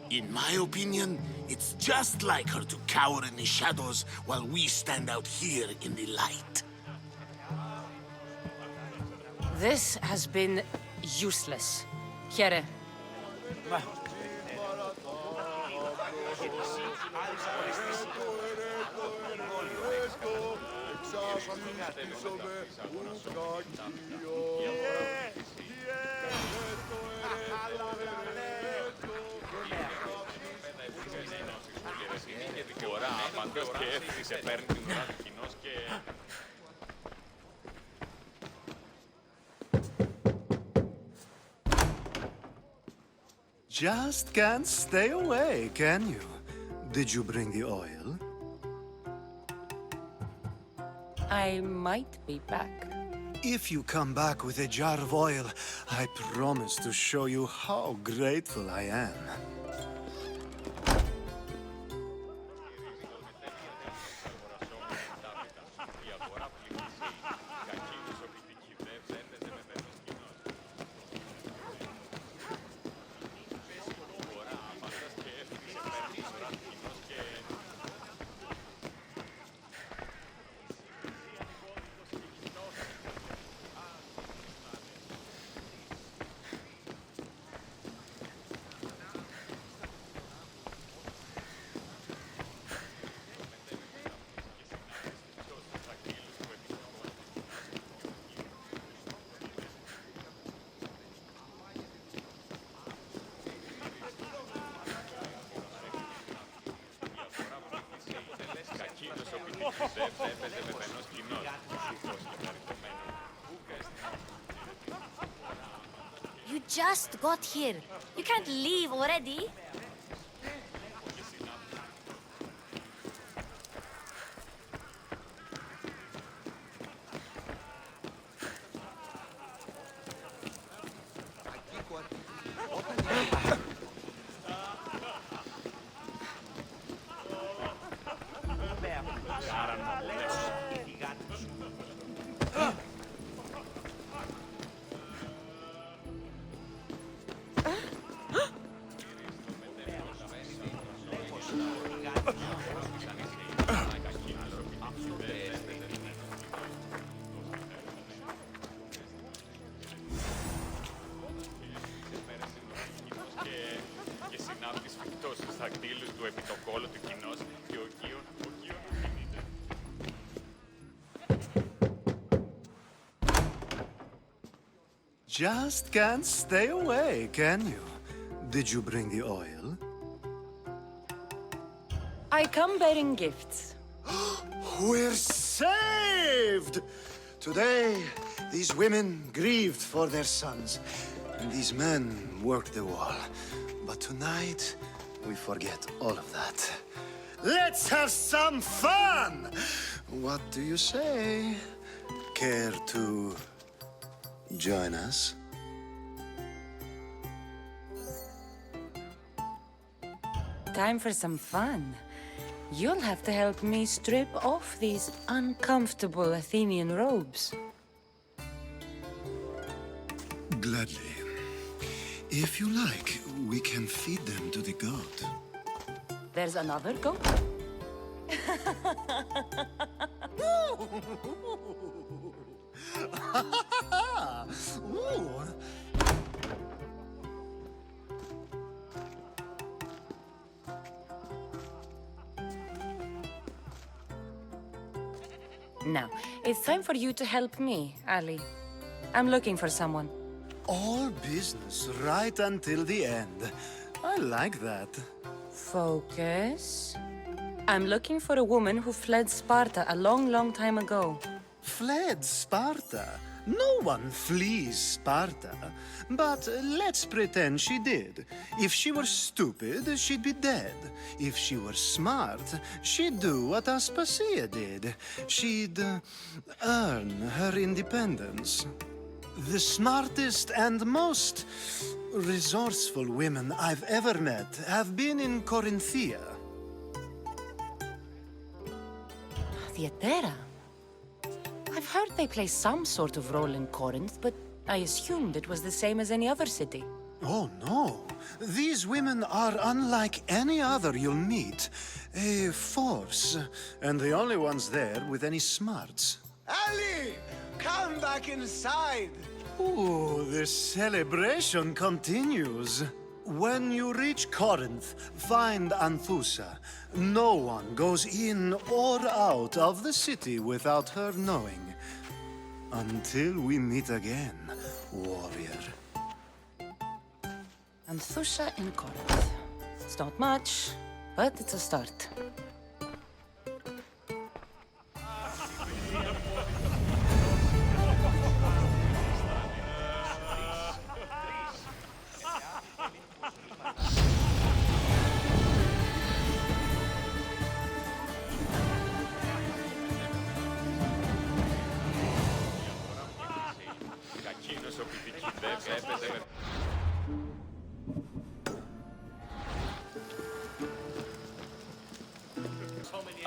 In my opinion, it's just like her to cower in the shadows while we stand out here in the light. This has been useless. Here. Just can't stay away, can you? Did you bring the oil? I might be back. If you come back with a jar of oil, I promise to show you how grateful I am. You just got here. You can't leave already. του επιτοκόλου του κοινός και ο Κίον κινείται. Just can't stay away, can you? Did you bring the oil? I come bearing gifts. We're saved! Today, these women grieved for their sons, and these men worked the wall. But tonight, we forget all of that. Let's have some fun! What do you say? Care to join us? Time for some fun. You'll have to help me strip off these uncomfortable Athenian robes. Gladly. If you like, we can feed them to the god. There's another goat? Ooh. Now, it's time for you to help me, Ali. I'm looking for someone. All business right until the end. I like that. Focus. I'm looking for a woman who fled Sparta a long, long time ago. Fled Sparta? No one flees Sparta. But let's pretend she did. If she were stupid, she'd be dead. If she were smart, she'd do what Aspasia did. She'd earn her independence. The smartest and most resourceful women I've ever met have been in Corinthia. Theatera? I've heard they play some sort of role in Corinth, but I assumed it was the same as any other city. Oh, no. These women are unlike any other you'll meet. A force, and the only ones there with any smarts. Ali! Come back inside! Ooh, the celebration continues. When you reach Corinth, find Anthusa. No one goes in or out of the city without her knowing. Until we meet again, warrior. Anthusa in Corinth. It's not much, but it's a start.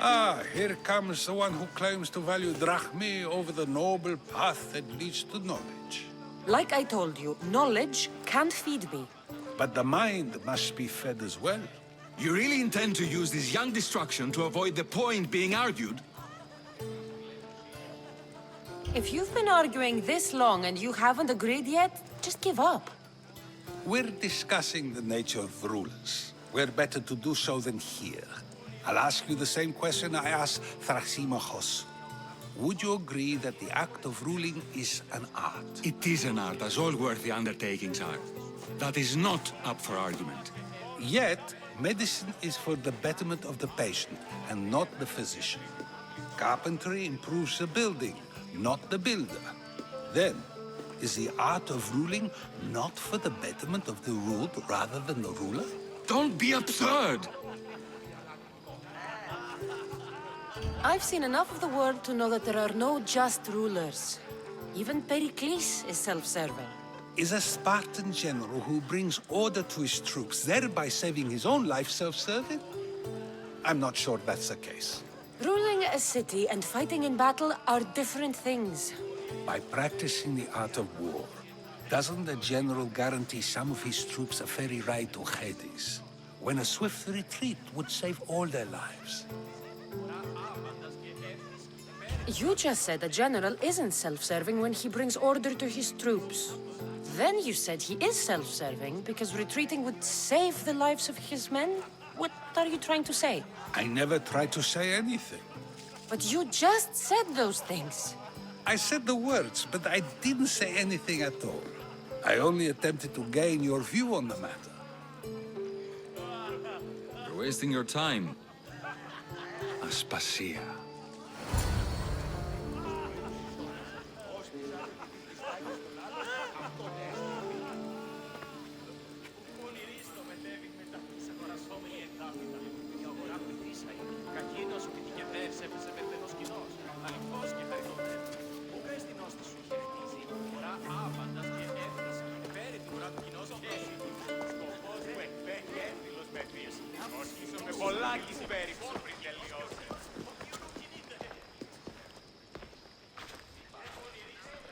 Ah, here comes the one who claims to value drachmae over the noble path that leads to knowledge. Like I told you, knowledge can't feed me. But the mind must be fed as well. You really intend to use this young destruction to avoid the point being argued? If you've been arguing this long and you haven't agreed yet, just give up. We're discussing the nature of rulers. Where better to do so than here? I'll ask you the same question I asked Thrasymachos. Would you agree that the act of ruling is an art? It is an art, as all worthy undertakings are. That is not up for argument. Yet, medicine is for the betterment of the patient, and not the physician. Carpentry improves the building, not the builder. Then, is the art of ruling not for the betterment of the ruled rather than the ruler? Don't be absurd! I've seen enough of the world to know that there are no just rulers. Even Pericles is self-serving. Is a Spartan general who brings order to his troops, thereby saving his own life, self-serving? I'm not sure that's the case. Ruling a city and fighting in battle are different things. By practicing the art of war, doesn't the general guarantee some of his troops a ferry ride to Hades, when a swift retreat would save all their lives? You just said a general isn't self-serving when he brings order to his troops. Then you said he is self-serving because retreating would save the lives of his men? What What are you trying to say? I never tried to say anything. But you just said those things. I said the words, but I didn't say anything at all. I only attempted to gain your view on the matter. You're wasting your time. Aspasia.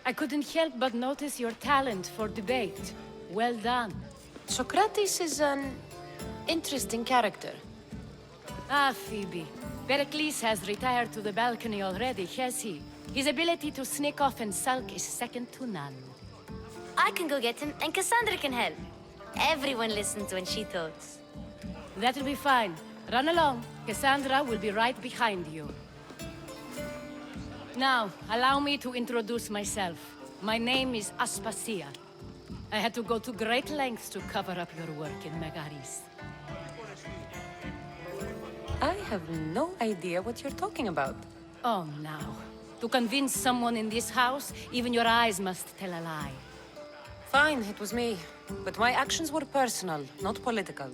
I couldn't help but notice your talent for debate. Well done. Socrates is an interesting character. Ah, Phoebe. Pericles has retired to the balcony already, has he? His ability to sneak off and sulk is second to none. I can go get him, and Kassandra can help. Everyone listens when she talks. That'll be fine. Run along. Kassandra will be right behind you. Now, allow me to introduce myself. My name is Aspasia. I had to go to great lengths to cover up your work in Megaris. I have no idea what you're talking about. Oh, now. To convince someone in this house, even your eyes must tell a lie. Fine, it was me. But my actions were personal, not political.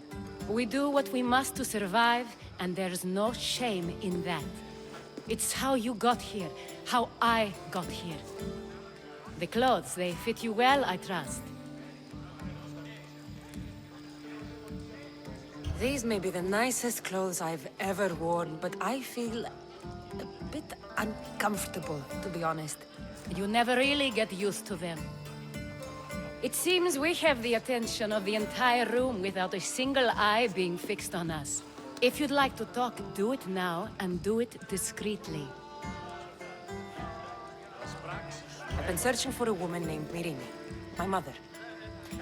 We do what we must to survive, and there's no shame in that. It's how you got here, how I got here. The clothes, they fit you well, I trust. These may be the nicest clothes I've ever worn, but I feel a bit uncomfortable, to be honest. You never really get used to them. It seems we have the attention of the entire room without a single eye being fixed on us. If you'd like to talk, do it now, and do it discreetly. I've been searching for a woman named Myrine, my mother.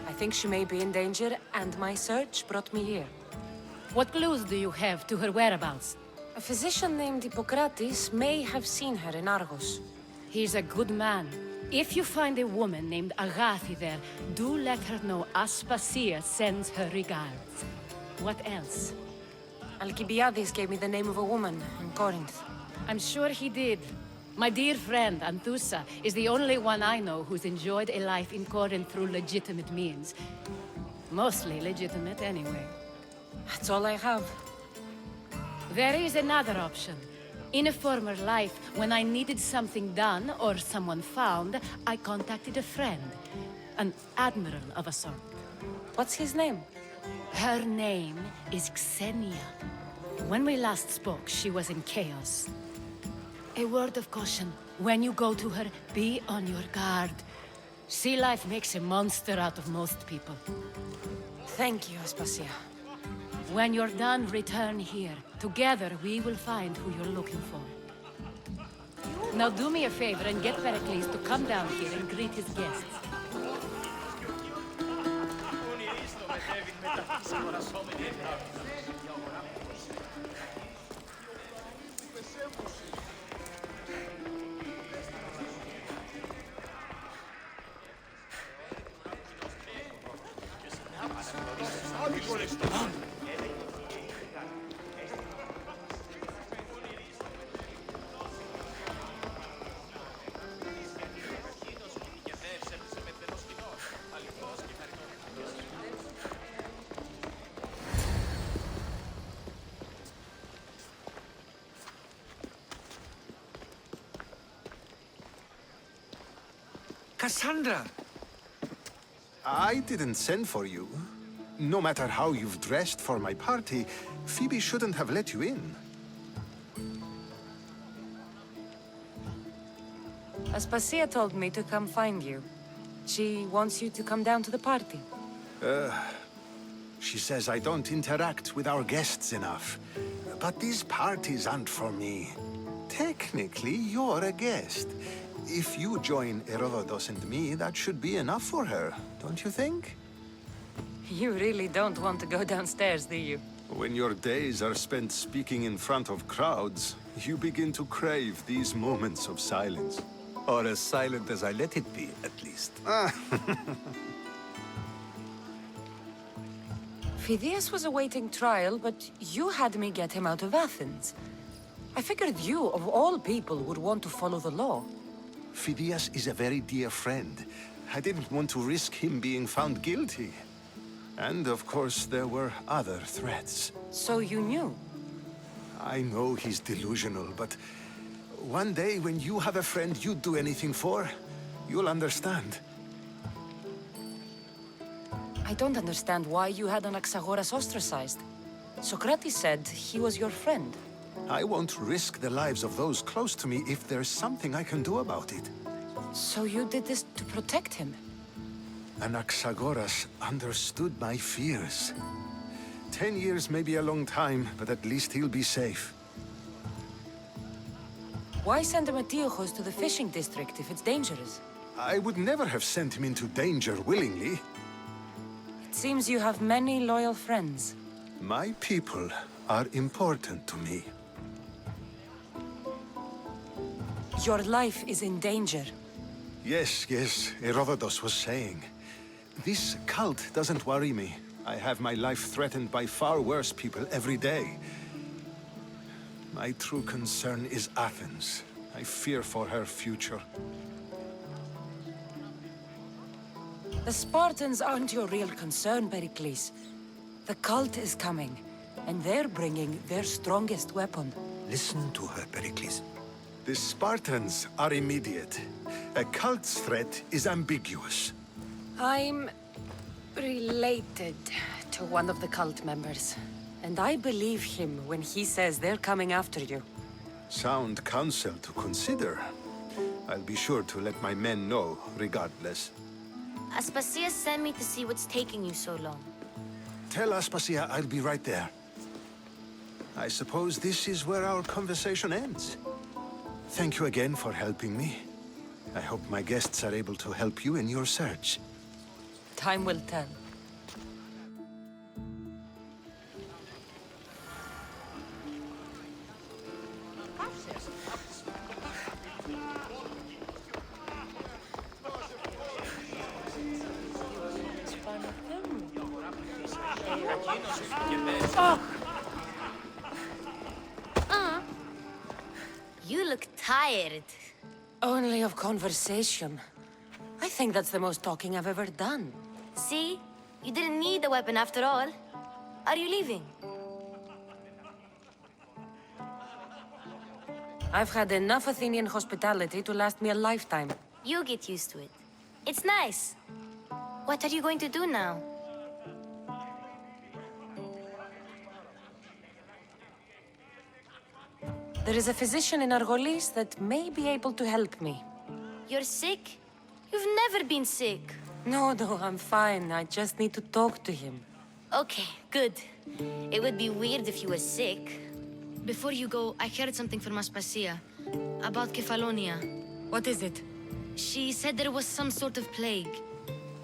I think she may be in danger, and my search brought me here. What clues do you have to her whereabouts? A physician named Hippocrates may have seen her in Argos. He's a good man. If you find a woman named Agathi there, do let her know Aspasia sends her regards. What else? Alcibiades gave me the name of a woman in Corinth. I'm sure he did. My dear friend, Anthusa, is the only one I know who's enjoyed a life in Corinth through legitimate means. Mostly legitimate, anyway. That's all I have. There is another option. In a former life, when I needed something done or someone found, I contacted a friend. An admiral of a sort. What's his name? Her name is Xenia. When we last spoke, she was in chaos. A word of caution. When you go to her, be on your guard. Sea life makes a monster out of most people. Thank you, Aspasia. When you're done, return here. Together, we will find who you're looking for. Now do me a favor and get Pericles to come down here and greet his guests. Kassandra! I didn't send for you. No matter how you've dressed for my party, Phoebe shouldn't have let you in. Aspasia told me to come find you. She wants you to come down to the party. She says I don't interact with our guests enough. But these parties aren't for me. Technically, you're a guest. If you join Herodotus and me, that should be enough for her, don't you think? You really don't want to go downstairs, do you? When your days are spent speaking in front of crowds, you begin to crave these moments of silence. Or as silent as I let it be, at least. Phidias was awaiting trial, but you had me get him out of Athens. I figured you, of all people, would want to follow the law. Phidias is a very dear friend. I didn't want to risk him being found guilty. And of course, there were other threats. So you knew? I know he's delusional, but one day when you have a friend you'd do anything for, you'll understand. I don't understand why you had Anaxagoras ostracized. Socrates said he was your friend. I won't risk the lives of those close to me if there's something I can do about it. So you did this to protect him? Anaxagoras understood my fears. 10 years may be a long time, but at least he'll be safe. Why send a Metiochos to the fishing district if it's dangerous? I would never have sent him into danger willingly. It seems you have many loyal friends. My people are important to me. Your life is in danger. Yes, Herodotus was saying. This cult doesn't worry me. I have my life threatened by far worse people every day. My true concern is Athens. I fear for her future. The Spartans aren't your real concern, Pericles. The cult is coming, and they're bringing their strongest weapon. Listen to her, Pericles. The Spartans are immediate. A cult's threat is ambiguous. I'm related to one of the cult members, and I believe him when he says they're coming after you. Sound counsel to consider. I'll be sure to let my men know, regardless. Aspasia sent me to see what's taking you so long. Tell Aspasia I'll be right there. I suppose this is where our conversation ends. Thank you again for helping me. I hope my guests are able to help you in your search. Time will tell. You look tired. Only of conversation. I think that's the most talking I've ever done. See? You didn't need a weapon after all. Are you leaving? I've had enough Athenian hospitality to last me a lifetime. You'll get used to it. It's nice. What are you going to do now? There is a physician in Argolis that may be able to help me. You're sick? You've never been sick. No, I'm fine. I just need to talk to him. Okay, good. It would be weird if you were sick. Before you go, I heard something from Aspasia about Kefalonia. What is it? She said there was some sort of plague.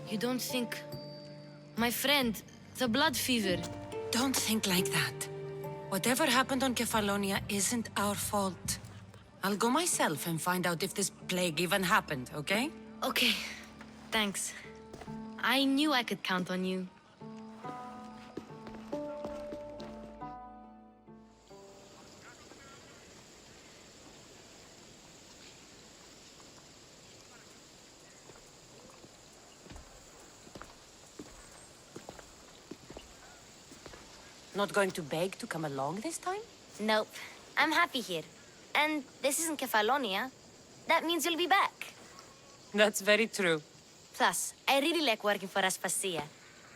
You don't think... My friend, the blood fever. Don't think like that. Whatever happened on Kefalonia isn't our fault. I'll go myself and find out if this plague even happened, okay? Okay, thanks. I knew I could count on you. Not going to beg to come along this time? Nope. I'm happy here. And this isn't Kefalonia. That means you'll be back. That's very true. Plus, I really like working for Aspasia.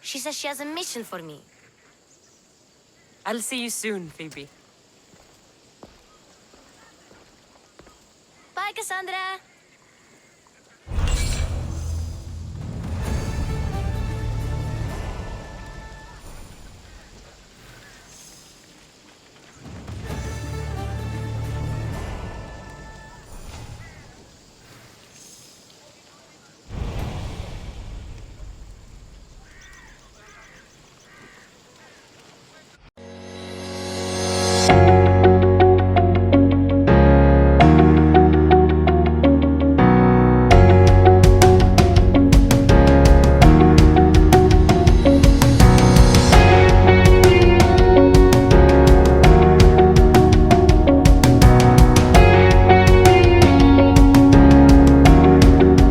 She says she has a mission for me. I'll see you soon, Phoebe. Bye, Kassandra! Bye.